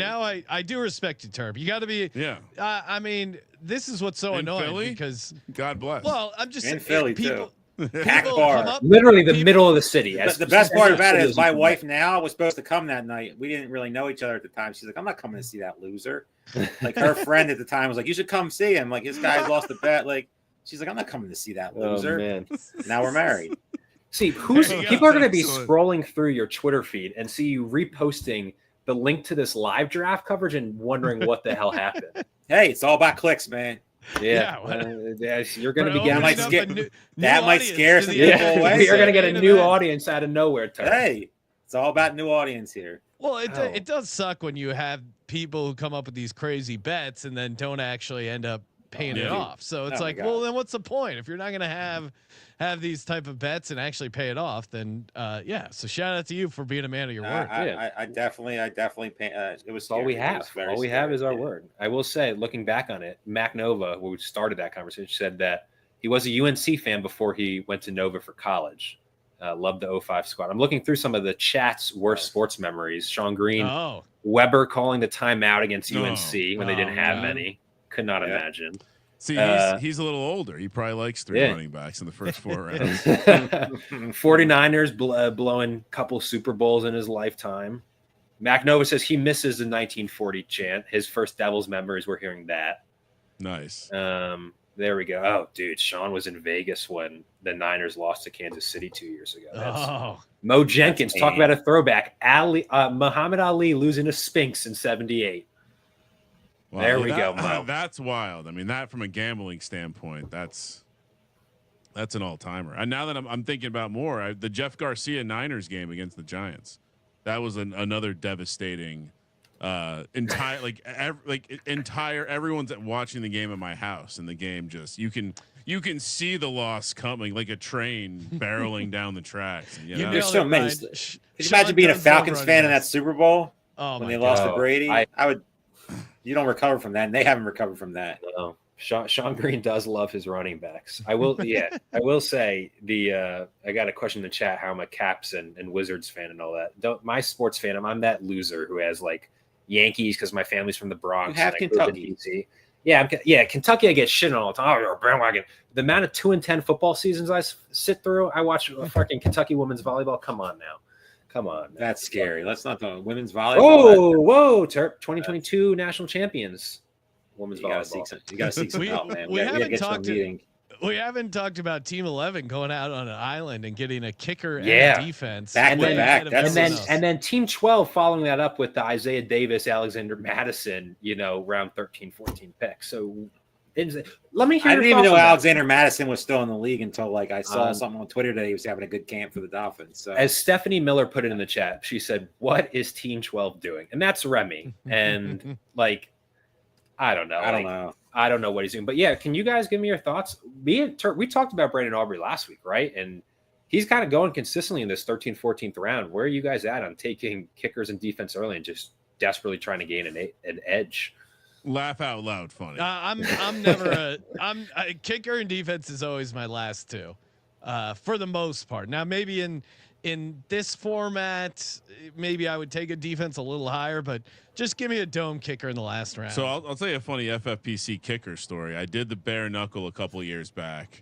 I do respect you, Turb. You got to be. yeah. I mean, this is what's so In annoying Philly? because. God bless. Well, I'm just In saying, Philly, people, too. people Akbar. come up. Literally the people- middle of the city. The best part about it is my wife now was supposed to come that night. We didn't really know each other at the time. She's like, I'm not coming to see that loser. Like her friend at the time was like, you should come see him. Like this guy's lost the bet. Like she's like, I'm not coming to see that loser. man. Now we're married. See, There you go. people are going to be Excellent. scrolling through your Twitter feed and see you reposting the link to this live draft coverage and wondering what the hell happened. Hey, it's all about clicks, man. Yeah, you're going to be getting might opening scare- up a new that might audience scare to some the people FFPC away. we are going to get a main new event. audience out of nowhere. Turk. Hey, it's all about new audience here. Well, Oh. it does suck when you have people who come up with these crazy bets and then don't actually end up paying it Yeah. off. So it's Oh, my like, God. well, then what's the point if you're not going to have these type of bets and actually pay it off? Then yeah. So shout out to you for being a man of your word. I definitely pay. It was That's all we scary. It have. was very All we have scary. is our Yeah. word. I will say, looking back on it, Mac Nova, who started that conversation, said that he was a UNC fan before he went to Nova for college. Loved the 05 squad. I'm looking through some of the chat's worst sports memories. Sean Green, Oh, Weber calling the timeout against No. UNC when they didn't have Oh, many. Could not Yeah. imagine. See, Uh, he's a little older. He probably likes 3 Yeah. running backs in the first 4 rounds. 49ers blowing a couple Super Bowls in his lifetime. Mac Nova says he misses the 1940 chant. His first Devils memories, we're hearing that. Nice. There we go. Oh, dude, Sean was in Vegas when the Niners lost to Kansas City 2 years ago. oh, Mo Jenkins, That's talk mean. about a throwback. Muhammad Ali losing to Spinks in 78. Wow, There we go, Mo. That's wild. I mean, that from a gambling standpoint, that's an all timer. And now that I'm thinking about more, the Jeff Garcia Niners game against the Giants, that was another devastating. Everyone's watching the game at my house, and the game just you can see the loss coming like a train barreling down the tracks. And, you know? There's nailed so it, many. Ryan. Could you Sean imagine being a does love Falcons running fan in that backs. Super Bowl Oh when my they God. lost to God. Brady? I- I would. You don't recover from that, and they haven't recovered from that. No. Sean Green does love his running backs. I will say I got a question in the chat how I'm a Caps and Wizards fan and all that. My sports fan, I'm that loser who has like Yankees because my family's from the Bronx. You have and I grew up in Kentucky. DC. Yeah, Kentucky. I get shit on all the time. Oh, you're a bandwagon. The amount of 2-10 football seasons I sit through, I watch fucking Kentucky women's volleyball. Come on now. That's scary. Let's not talk women's volleyball. Whoa, Terp. 2022 national champions. Women's You gotta volleyball. seek some help, man. we We gotta haven't get to a talked to- meeting. We haven't talked about Team 11 going out on an island and getting a kicker Yeah. and a defense. Back to way back. ahead of That's- everyone else. And then Team 12 following that up with the Isaiah Davis, Alexander Madison, round 13, 14 pick. So let me hear I your didn't even thoughts know on that. Alexander Madison was still in the league until I saw Um, something on Twitter that he was having a good camp for the Dolphins. So As Stephanie Miller put it in the chat, she said, "What is Team 12 doing?" And that's Remy. And I don't know. I don't know. I don't know what he's doing. But yeah, can you guys give me your thoughts? We talked about Brandon Aubrey last week, right? And he's kind of going consistently in this 13th, 14th round. Where are you guys at on taking kickers and defense early and just desperately trying to gain an edge? Laugh out loud funny. I'm never a kicker and defense is always my last two, for the most part. Now maybe in this format, maybe I would take a defense a little higher, but just give me a dome kicker in the last round. So I'll tell you a funny FFPC kicker story. I did the bare knuckle a couple of years back,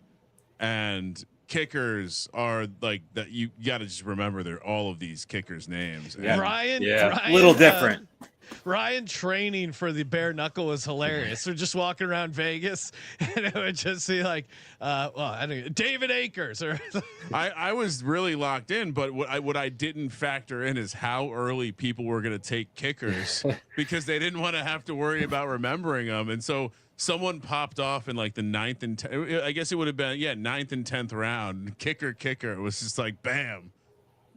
and kickers are like that. You got to just remember they're all of these kickers' names. Yeah. And Ryan, Yeah. Ryan, Little different. Ryan training for the bare knuckle was hilarious. They're just walking around Vegas, and it would just be like, well, I don't know, David Akers or. I was really locked in, but what I didn't factor in is how early people were going to take kickers because they didn't want to have to worry about remembering them, and so someone popped off in like the 9th and I guess it would have been 9th and 10th round. Kicker. It was just like bam.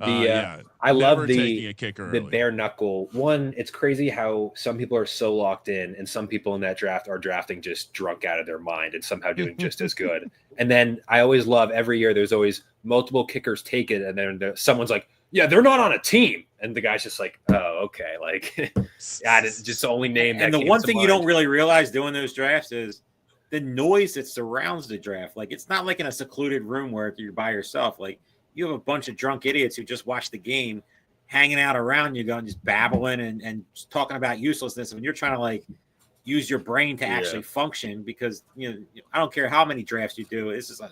I love taking a kicker the early. bare knuckle one. It's crazy how some people are so locked in, and some people in that draft are drafting just drunk out of their mind and somehow doing just as good. And then I always love every year. There's always multiple kickers taken, and then someone's like, "Yeah, they're not on a team," and the guy's just like, "Oh, okay." Like, yeah, it's just the only name. And the one thing you don't really realize doing those drafts is the noise that surrounds the draft. Like, it's not like in a secluded room where you're by yourself. Like, you have a bunch of drunk idiots who just watch the game hanging out around you, going just babbling and just talking about uselessness. When you're trying to like use your brain to actually function, because I don't care how many drafts you do. This is like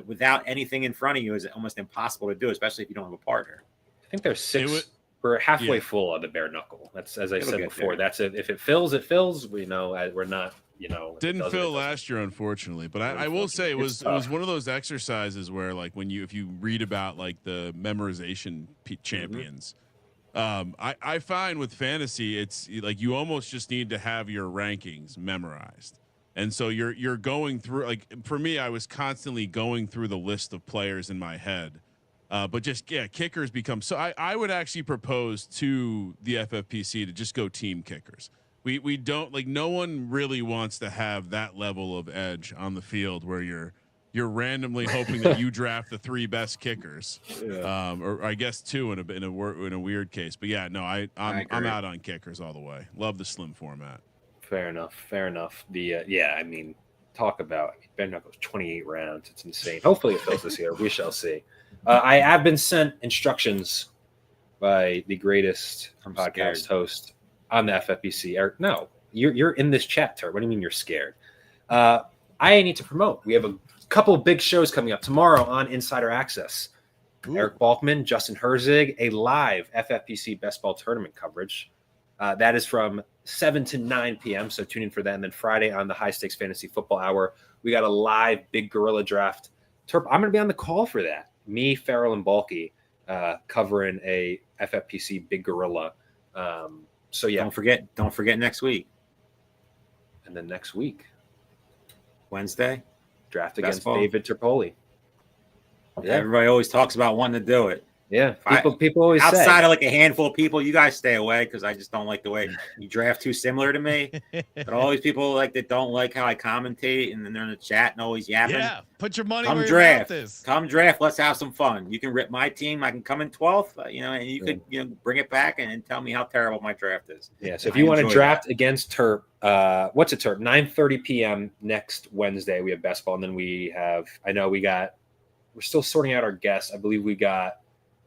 without anything in front of you is almost impossible to do, especially if you don't have a partner. I think there's 6. We're halfway full on the bare knuckle. That's as I said before. That's it. If it fills, it fills. We know we're not. Didn't fill last year, unfortunately, but I will say it was one of those exercises where, like, if you read about like the memorization champions, I find with fantasy it's like you almost just need to have your rankings memorized, and so you're going through, like, for me, I was constantly going through the list of players in my head, but kickers become so. I would actually propose to the FFPC to just go team kickers. We don't, like, no one really wants to have that level of edge on the field where you're randomly hoping that you draft the 3 best kickers, or I guess 2 in a weird case. But I'm out on kickers all the way. Love the slim format. Fair enough. I mean, talk about bare knuckles 28 rounds. It's insane. Hopefully it fills this year. We shall see. I have been sent instructions by the greatest podcast host on the FFPC. Eric, no, you're in this chat, Tur. What do you mean you're scared? I need to promote. We have a couple of big shows coming up tomorrow on Insider Access. Ooh. Eric Balkman, Justin Herzig, a live FFPC best ball tournament coverage. That is from 7 to 9 p.m. So tune in for that. And then Friday on the High Stakes Fantasy Football Hour, we got a live big gorilla draft. Terp, I'm going to be on the call for that. Me, Farrell, and Balky covering a FFPC big gorilla. So yeah, don't forget next week. And then next week, Wednesday, draft against David Terpoli. Yeah. Everybody always talks about wanting to do it. Yeah, people always say. Outside of like a handful of people, you guys stay away because I just don't like the way you draft too similar to me. But all these people that don't like how I commentate, and then they're in the chat and always yapping. Yeah, put your money where your mouth is. Come draft. Let's have some fun. You can rip my team. I can come in 12th, and you could bring it back and tell me how terrible my draft is. Yeah. So if you want to draft against Terp, what's it, Terp? 9:30 p.m. next Wednesday. We have best ball, and then we have. We're still sorting out our guests. I believe we got.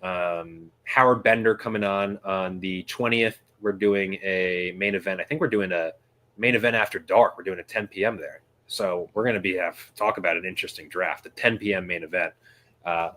Howard Bender coming on the 20th. We're doing a main event. I think we're doing a main event after dark. We're doing a 10 p.m. there. So we're going to talk about an interesting draft, a 10 p.m. main event.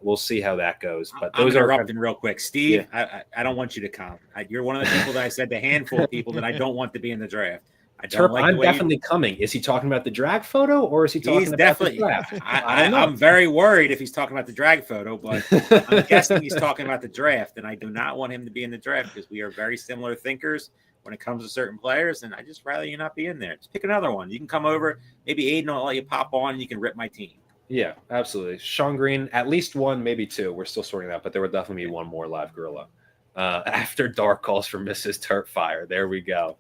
We'll see how that goes. But those are interrupting real quick. Steve, yeah. I don't want you to come. You're one of the people that I said, the handful of people that I don't want to be in the draft. I'm definitely coming. Is he talking about the drag photo, or is he talking about the draft? I'm very worried if he's talking about the drag photo, but I'm guessing he's talking about the draft, and I do not want him to be in the draft because we are very similar thinkers when it comes to certain players, and I just rather you not be in there. Just pick another one. You can come over. Maybe Aiden will let you pop on, and you can rip my team. Yeah, absolutely. Sean Green, at least 1, maybe 2. We're still sorting that, but there would definitely be 1 more live gorilla. After dark calls for Mrs. Turpfire. There we go.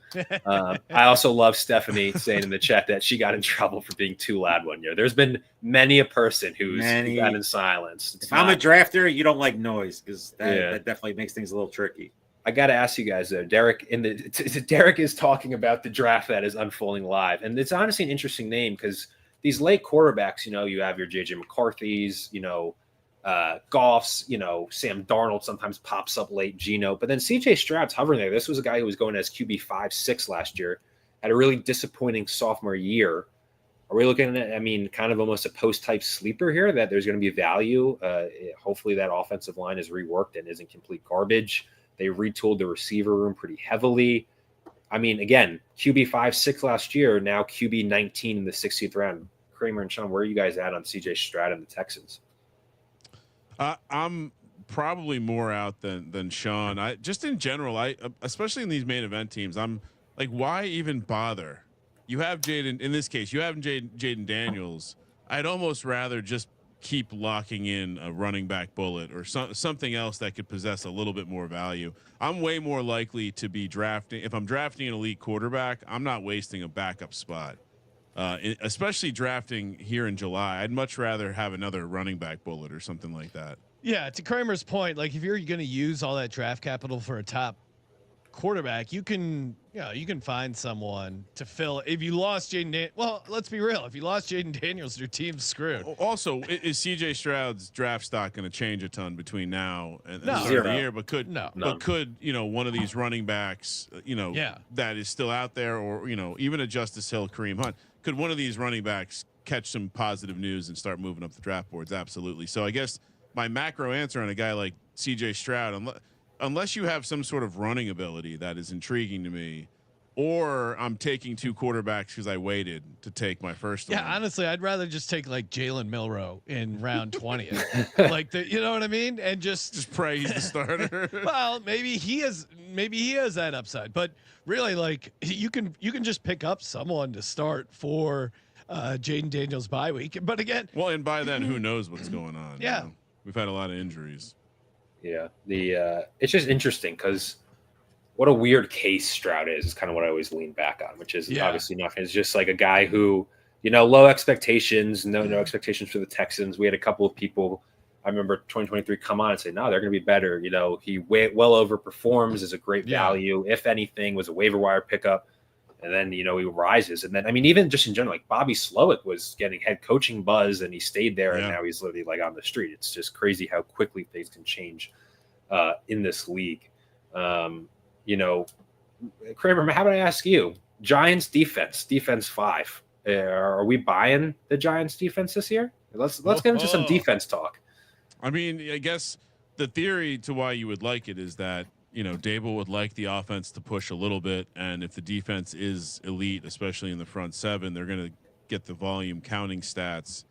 I also love Stephanie saying in the chat that she got in trouble for being too loud one year. There's been many a person who's gotten in silence. If I'm a drafter, you don't like noise because that definitely makes things a little tricky. I got to ask you guys though, Derek. Derek is talking about the draft that is unfolding live, and it's honestly an interesting name because these late quarterbacks. You have your JJ McCarthy's. Goff's, Sam Darnold sometimes pops up late, Geno, but then CJ Stroud's hovering there. This was a guy who was going as QB 5-6 last year, had a really disappointing sophomore year. Are we looking at, kind of almost a post-type sleeper here that there's going to be value? Hopefully that offensive line is reworked and isn't complete garbage. They retooled the receiver room pretty heavily. I mean, again, QB 5-6 last year, now QB 19 in the 16th round. Kramer and Sean, where are you guys at on CJ Stroud and the Texans? I'm probably more out than Sean. I just in general, especially in these main event teams, I'm like, why even bother? You have Jaden in this case. You have Jaden Daniels. I'd almost rather just keep locking in a running back bullet or something else that could possess a little bit more value. I'm way more likely to be drafting. If I'm drafting an elite quarterback, I'm not wasting a backup spot. Especially drafting here in July, I'd much rather have another running back bullet or something like that. Yeah, to Kramer's point, like if you're going to use all that draft capital for a top quarterback, you can find someone to fill. If you lost well, let's be real. If you lost Jaden Daniels, your team's screwed. Also, is CJ Stroud's draft stock going to change a ton between now and the start Zero. of the year? But could one of these running backs, that is still out there, or even a Justice Hill, Kareem Hunt, could one of these running backs catch some positive news and start moving up the draft boards? Absolutely. So I guess my macro answer on a guy like CJ Stroud, unless you have some sort of running ability that is intriguing to me, or I'm taking two quarterbacks because I waited to take my first one. Yeah, honestly, I'd rather just take like Jalen Milroe in round 20. Like you know what I mean? And just pray he's the starter. Well, maybe he has that upside, but really, like you can just pick up someone to start for Jaden Daniels bye week. But again, well, and by then, who knows what's going on? Yeah, we've had a lot of injuries. Yeah, it's just interesting because what a weird case Stroud is kind of what I always lean back on, which is obviously nothing. It's just like a guy who, low expectations, no expectations for the Texans. We had a couple of people, I remember 2023, come on and say, no, they're going to be better. He well overperforms, is a great value. If anything, was a waiver wire pickup. And then, he rises. And then, I mean, even just in general, like Bobby Slowick was getting head coaching buzz and he stayed there and now he's literally like on the street. It's just crazy how quickly things can change in this league. Kramer, how about I ask you? Giants defense 5. Are we buying the Giants defense this year? Let's get into some defense talk. I mean, I guess the theory to why you would like it is that, Dable would like the offense to push a little bit. And if the defense is elite, especially in the front seven, they're going to get the volume counting stats.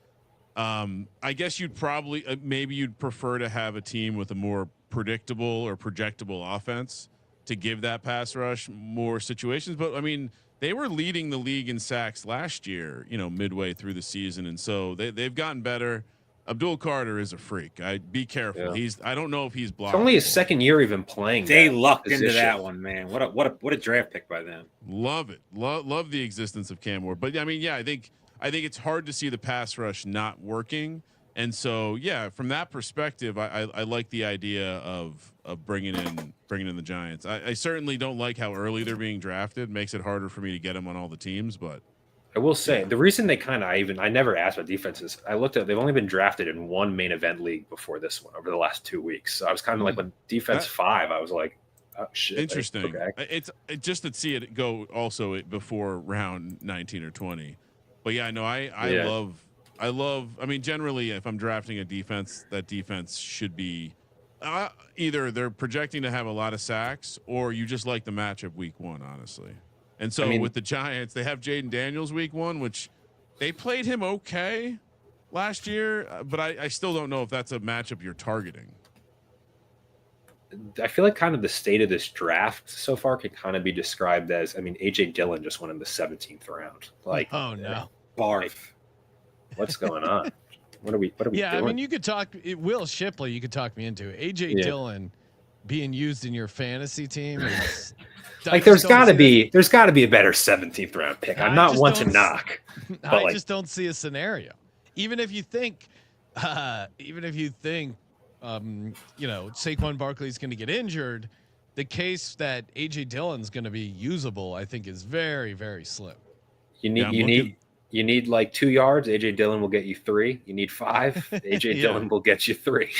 I guess you'd probably, maybe you'd prefer to have a team with a more predictable or projectable offense to give that pass rush more situations. But I mean, they were leading the league in sacks last year, midway through the season. And so they've gotten better. Abdul Carter is a freak. Be careful. Yeah. I don't know if he's blocked. It's only his second year even playing. They lucked into that one, man. What a draft pick by them. Love it. Love the existence of Cam Ward. But I mean, I think it's hard to see the pass rush not working. And so, from that perspective, I like the idea of bringing in the Giants. I certainly don't like how early they're being drafted. Makes it harder for me to get them on all the teams. But I will say the reason they I never asked about defenses. I looked at, they've only been drafted in one main event league before this one over the last 2 weeks. So I was kind of like, when defense 5, I was like, oh shit. Interesting. Okay. It's just to see it go also before round 19 or 20. But I love. I mean, generally, if I'm drafting a defense, that defense should be either they're projecting to have a lot of sacks, or you just like the matchup week 1, honestly. And so with the Giants, they have Jaden Daniels week 1, which they played him okay last year, but I still don't know if that's a matchup you're targeting. I feel like kind of the state of this draft so far can kind of be described as, AJ Dillon just went in the 17th round. Like, oh no, barf. What's going on? What are we doing? I mean, you could talk Will Shipley. You could talk me into it. AJ Dillon being used in your fantasy team. Is, like, there's got to be a better 17th round pick. I'm not one to knock. I just don't see a scenario. Even if you think, Saquon Barkley is going to get injured, the case that AJ Dillon's going to be usable, I think, is very, very slim. You need like 2 yards. AJ Dillon will get you 3. You need 5. AJ Dillon will get you 3.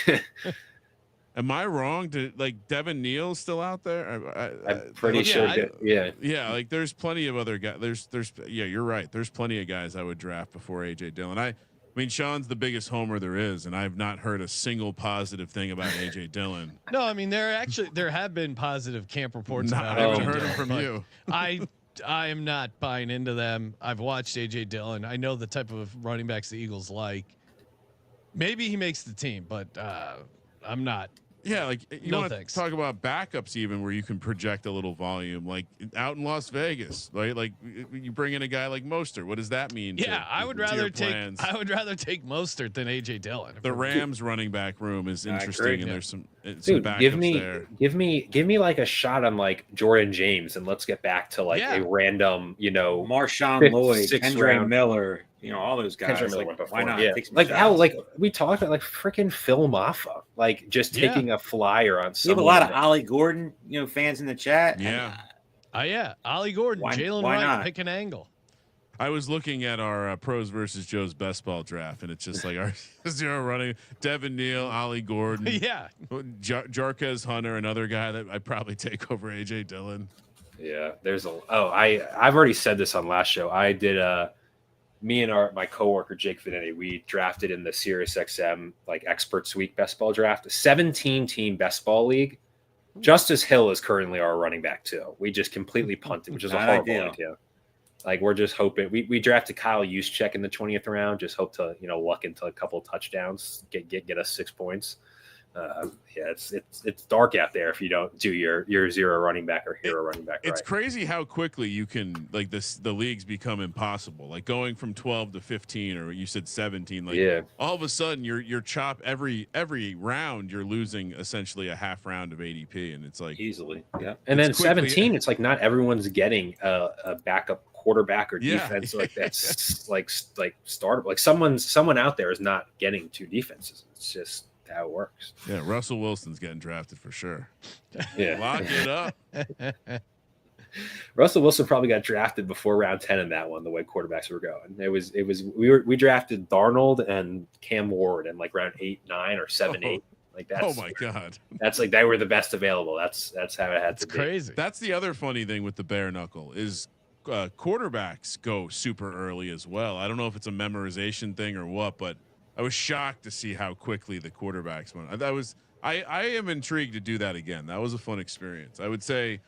Am I wrong? Like Devin Neal's still out there? I'm pretty sure. Like there's plenty of other guys. You're right. There's plenty of guys I would draft before AJ Dillon. I mean, Sean's the biggest homer there is, and I've not heard a single positive thing about AJ Dillon. No, I mean there have been positive camp reports about I haven't AJ heard Dillon, them from but you. I am not buying into them. I've watched AJ Dillon. I know the type of running backs the Eagles like. Maybe he makes the team, but I'm not. Yeah, like you No want to thanks. talk about backups even where you can project a little volume, like out in Las Vegas, right? Like you bring in a guy like Mostert. What does that mean? Yeah, I would to rather your take plans? Mostert than AJ Dillon. The Rams running back room is interesting, and there's some backups there. Give me like a shot on like Jordan James, and let's get back to like a random, Marshawn Lloyd, sixth Kendre round. Miller, all those guys. Kendra Miller went before. Why not? Yeah. Take some Like shots. how like we talked about like freaking Phil Maffa, like just taking a flyer on We have someone. a lot of Ollie Gordon, fans in the chat. Yeah. Yeah, Ollie Gordon, Jalen why Wright, not? pick an angle. I was looking at our pros versus Joe's best ball draft, and it's just like our 0 running Devin Neal, Ollie Gordon, Yeah, Jarquez Hunter, another guy that I'd probably take over AJ Dillon. Yeah, I've already said this on last show. I did me and my coworker Jake Finetti, we drafted in the SiriusXM like Experts Week best ball draft, a 17-team best ball league. Justice Hill is currently our running back too. We just completely punted, which is a Not horrible ideal. idea. Like we're just hoping we drafted Kyle Juszczyk in the 20th round. Just hope to luck into a couple of touchdowns, get us 6 points. It's dark out there if you don't do your zero running back or hero running back. It's crazy how quickly you can like the leagues become impossible. Like going from 12 to 15, or you said 17. Like all of a sudden you're chop every round you're losing essentially a half round of ADP, and it's like Easily, yeah. And then quickly, 17, it's like not everyone's getting a backup quarterback or defense like that's like startable. Like someone out there is not getting 2 defenses. It's just how it works. Yeah, Russell Wilson's getting drafted for sure. Yeah, Lock it up. Russell Wilson probably got drafted before round 10 in that one. The way quarterbacks were going, we drafted Darnold and Cam Ward in like round 8, 9, or 7, 8. Like that's oh my god, that's like they were the best available. That's how it had to be. Crazy. That's the other funny thing with the bare knuckle is quarterbacks go super early as well. I don't know if it's a memorization thing or what, but I was shocked to see how quickly the quarterbacks went. I am intrigued to do that again. That was a fun experience. I would say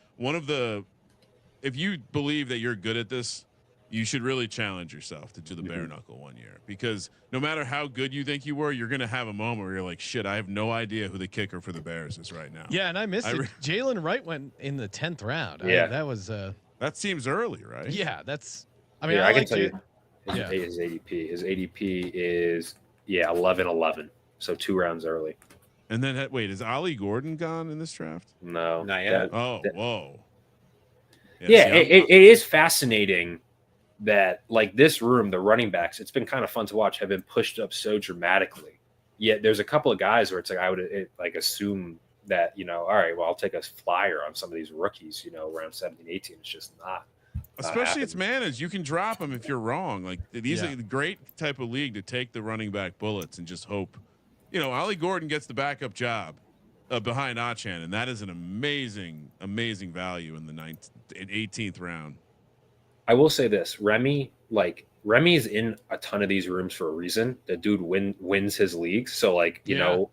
if you believe that you're good at this, you should really challenge yourself to do the bare knuckle one year, because no matter how good you think you were, you're going to have a moment where you're like, shit, I have no idea who the kicker for the Bears is right now. Yeah, and I missed it. Jalen Wright went in the 10th round. Yeah, that was that seems early, right? Yeah, that's. I mean, I can like tell you his ADP. His ADP is 11-11, so 2 rounds early. And then wait, is Ollie Gordon gone in this draft? No, not yet. Whoa. Yeah, it is fascinating that like this room, the running backs, it's been kind of fun to watch, have been pushed up so dramatically. Yet there's a couple of guys where it's like I would assume that all right, well I'll take a flyer on some of these rookies, around 17, 18. It's just not. Especially it's managed. You can drop them if you're wrong. Like these are the great type of league to take the running back bullets and just hope. Ollie Gordon gets the backup job behind Achan, and that is an amazing value in the 18th round. I will say this, Remy's in a ton of these rooms for a reason. The dude wins his leagues. So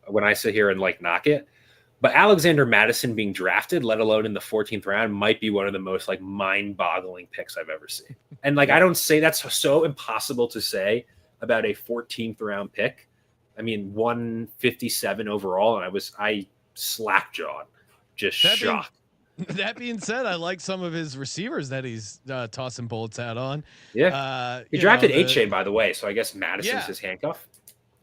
when I sit here and knock it, but Alexander Madison being drafted, let alone in the 14th round, might be one of the most mind-boggling picks I've ever seen. And I don't say that's so impossible to say about a 14th round pick. I mean, 157 overall, and I slack-jawed, just shocked. That being said, I like some of his receivers that he's tossing bullets out on. Yeah, he drafted A-Chain, by the way, so I guess Madison's his handcuff.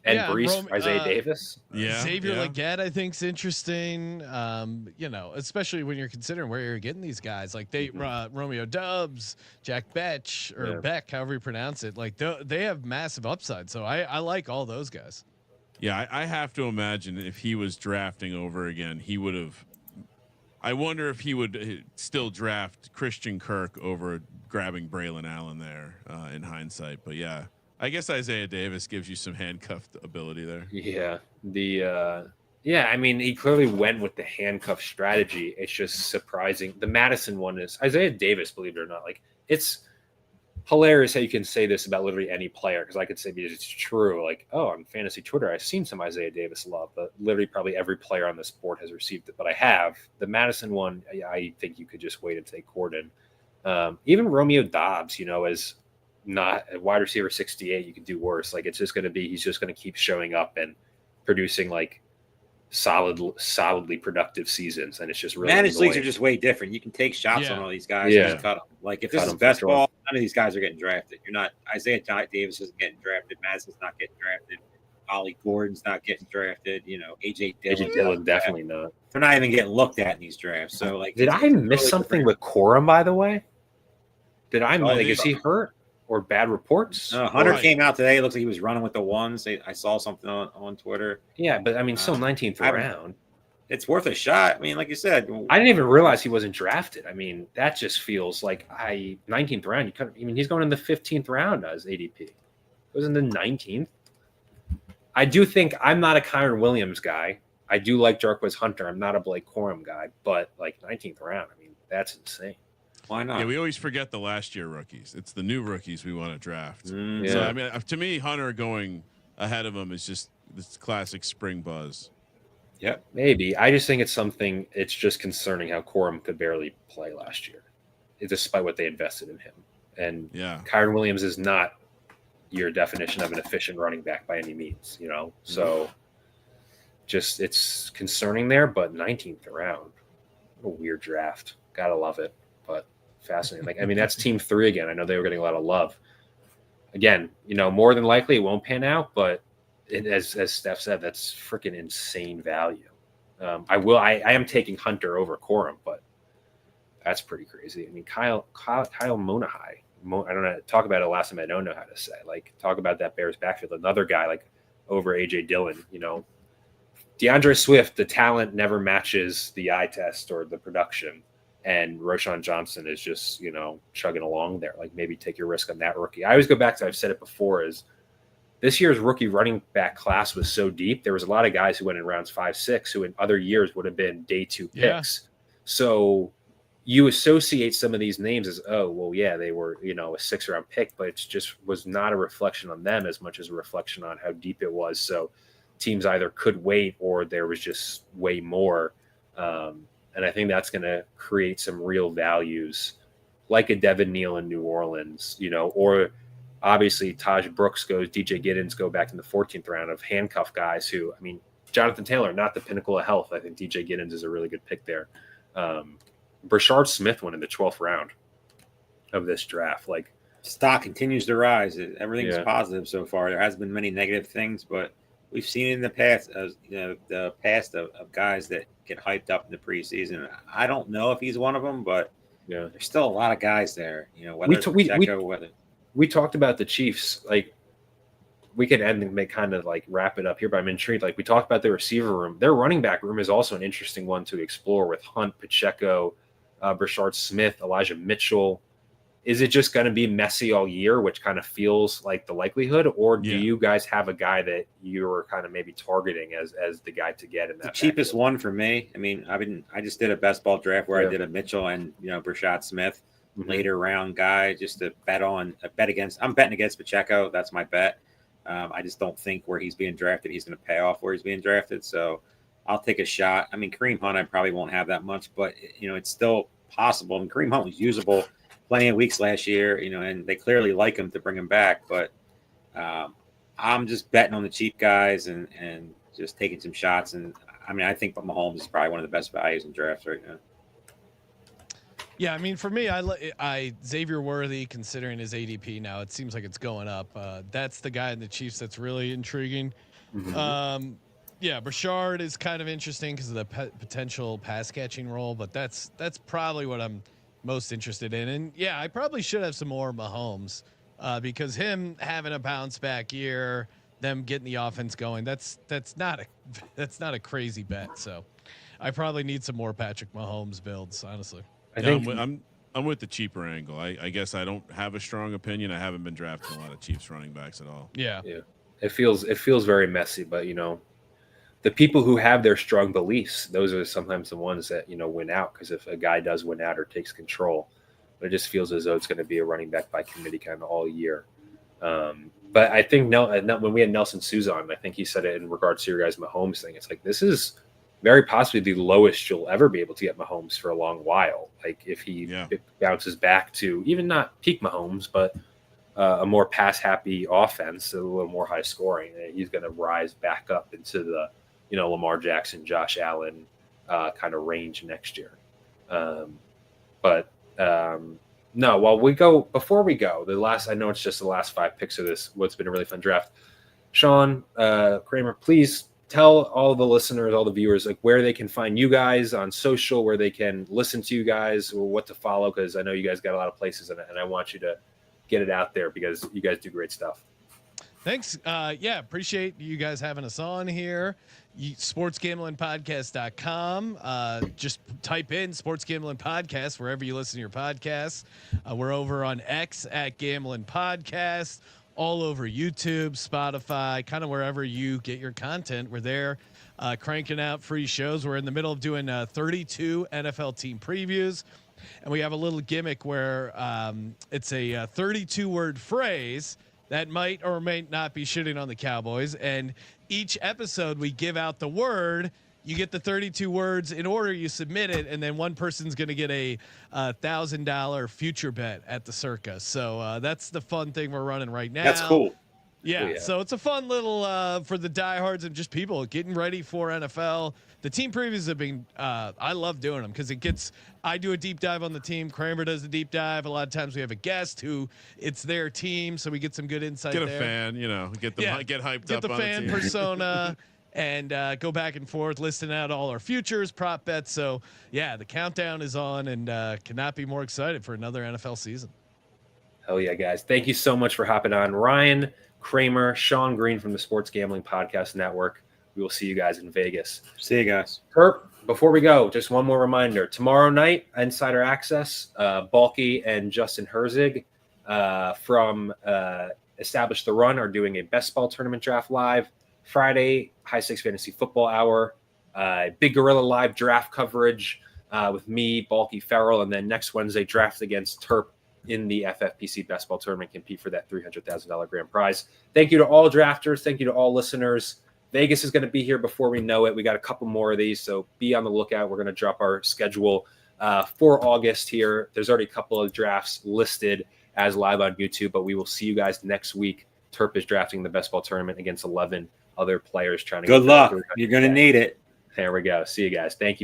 And Breece, Isaiah Davis. Xavier Legette, I think, is interesting. Especially when you're considering where you're getting these guys. Like Romeo Doubs, Jack Beck, however you pronounce it. Like they have massive upside. So I like all those guys. Yeah, I have to imagine if he was drafting over again, he would have. I wonder if he would still draft Christian Kirk over grabbing Braylon Allen there in hindsight. But yeah, I guess Isaiah Davis gives you some handcuffed ability there. Yeah. I mean, he clearly went with the handcuff strategy. It's just surprising. The Madison one is Isaiah Davis, believe it or not. hilarious how you can say this about literally any player, because I could say because it's true. Like, oh, on fantasy Twitter, I've seen some Isaiah Davis love, but literally probably every player on this board has received it. But I have the Madison one. I think you could just wait and take Corden. Even Romeo Dobbs, as not a wide receiver 68, you could do worse. Like, it's just going to be, he's just going to keep showing up and producing like solidly productive seasons, and it's just really managed leagues are just way different. You can take shots on all these guys and just cut them. Like, if this is best ball, none of these guys are getting drafted. You're not Isaiah Davis isn't getting drafted. Madison's not getting drafted. Ollie Gordon's not getting drafted. AJ Dillon definitely not. They're not even getting looked at in these drafts. So, like, did I miss something with Corum, by the way? Did I is he hurt or bad reports? Hunter came out today. It looks like he was running with the ones. I saw something on Twitter. Yeah, but I mean, still 19th round. It's worth a shot. I mean, like you said, I didn't even realize he wasn't drafted. I mean, that just feels like 19th round. You couldn't. I mean, he's going in the 15th round as ADP. It was in the 19th. I do think I'm not a Kyron Williams guy. I do like Jarquez Hunter. I'm not a Blake Corum guy, but like 19th round. I mean, that's insane. Why not? Yeah, we always forget the last year rookies. It's the new rookies we want to draft. Yeah. So I mean, to me, Hunter going ahead of him is just this classic spring buzz. Yep, maybe. I just think it's something. It's just concerning how Corum could barely play last year, despite what they invested in him. And Kyron Williams is not your definition of an efficient running back by any means. So just it's concerning there. But 19th round, what a weird draft. Gotta love it. But fascinating. Like, I mean, that's team 3 again. I know they were getting a lot of love. Again, more than likely it won't pan out, but as Steph said, that's freaking insane value. I am taking Hunter over Corum, but that's pretty crazy. I mean, Kyle Monahai. I don't know. Talk about it last time. I don't know how to say. Like, talk about that Bears backfield. Another guy like over AJ Dillon. DeAndre Swift. The talent never matches the eye test or the production. And Roschon Johnson is just, chugging along there. Like, maybe take your risk on that rookie. I always go back to, I've said it before, is this year's rookie running back class was so deep. There was a lot of guys who went in rounds 5, 6, who in other years would have been day 2 picks. So you associate some of these names as, oh, well, yeah, they were, a 6th-round pick, but it just was not a reflection on them as much as a reflection on how deep it was. So teams either could wait or there was just way more. And I think that's going to create some real values, like a Devin Neal in New Orleans, or obviously Taj Brooks goes, DJ Giddens go back in the 14th round of handcuff guys who, I mean, Jonathan Taylor, not the pinnacle of health. I think DJ Giddens is a really good pick there. Brashard Smith went in the 12th round of this draft. Like, stock continues to rise. Everything's positive so far. There has been many negative things, but we've seen it in the past, the past of guys that get hyped up in the preseason. I don't know if he's one of them, but there's still a lot of guys there. We talked about the Chiefs. Like, we can end and kind of like wrap it up here, but I'm intrigued. Like, we talked about the receiver room. Their running back room is also an interesting one to explore with Hunt, Pacheco, Brashard Smith, Elijah Mitchell. Is it just going to be messy all year, which kind of feels like the likelihood, or do you guys have a guy that you're kind of maybe targeting as the guy to get in that? The cheapest one for me. I mean, I just did a best ball draft where I did a Mitchell and Brashard Smith, later round guy, just to bet against. I'm betting against Pacheco. That's my bet. I just don't think where he's being drafted, he's going to pay off where he's being drafted. So I'll take a shot. I mean, Kareem Hunt, I probably won't have that much, but it's still possible. And Kareem Hunt was usable plenty of weeks last year, and they clearly like him to bring him back. But I'm just betting on the cheap guys and just taking some shots. And I mean, I think Mahomes is probably one of the best values in drafts right now. Yeah, I mean, for me, I Xavier Worthy, considering his ADP now, it seems like it's going up. That's the guy in the Chiefs that's really intriguing. Brashard is kind of interesting because of the potential pass catching role, but that's probably what I'm most interested in. And I probably should have some more Mahomes because him having a bounce back year, them getting the offense going, that's not a crazy bet. So I probably need some more Patrick Mahomes builds, honestly. I think I'm with the cheaper angle. I guess I don't have a strong opinion. I haven't been drafting a lot of Chiefs running backs at all. Yeah. It feels very messy, but the people who have their strong beliefs, those are sometimes the ones that win out, because if a guy does win out or takes control, But it just feels as though it's going to be a running back by committee kind of all year. But I think when we had Nelson Souza on, I think he said it in regards to your guys' Mahomes thing. It's like, this is very possibly the lowest you'll ever be able to get Mahomes for a long while. Like if he bounces back to even not peak Mahomes, but a more pass-happy offense, a little more high scoring, he's going to rise back up into the, Lamar Jackson, Josh Allen kind of range next year. No, before we go, I know it's just the last 5 picks of this, what's been a really fun draft. Sean, Kramer, please tell all the listeners, all the viewers, like where they can find you guys on social, where they can listen to you guys, or what to follow, because I know you guys got a lot of places in it, and I want you to get it out there because you guys do great stuff. Thanks. Appreciate you guys having us on here. Sportsgamblingpodcast.com. Just type in Sports Gambling Podcast wherever you listen to your podcasts. We're over on X at Gambling Podcast, all over YouTube, Spotify, kind of wherever you get your content. We're there cranking out free shows. We're in the middle of doing 32 NFL team previews. And we have a little gimmick where it's a 32-word phrase that might or may not be shitting on the Cowboys. And each episode we give out the word. You get the 32 words in order, you submit it, and then one person's going to get a $1,000 future bet at the Circa. So that's the fun thing we're running right now. That's cool. Yeah, so it's a fun little for the diehards and just people getting ready for NFL. The team previews have been I love doing them because I do a deep dive on the team. Kramer does a deep dive. A lot of times we have a guest who it's their team, so we get some good insight there. Get a fan, get hyped up. Get the fan persona and go back and forth, listing out all our futures, prop bets. So yeah, the countdown is on, and cannot be more excited for another NFL season. Hell yeah, guys! Thank you so much for hopping on, Ryan, Kramer, Sean Green from the Sports Gambling Podcast Network. We will see you guys in Vegas. See you guys. Herb, before we go, just one more reminder. Tomorrow night, Insider Access, Balky and Justin Herzig from Establish the Run are doing a best ball tournament draft live. Friday, High Stakes Fantasy Football Hour, Big Gorilla live draft coverage with me, Balky Farrell, and then next Wednesday, draft against Terp in the FFPC Best Ball Tournament, compete for that $300,000 grand prize. Thank you to all drafters. Thank you to all listeners. Vegas is going to be here before we know it. We got a couple more of these, so be on the lookout. We're going to drop our schedule for August here. There's already a couple of drafts listed as live on YouTube, but we will see you guys next week. Terp is drafting the Best Ball Tournament against 11 other players trying to Good luck. You're going to need it. There we go. See you guys. Thank you.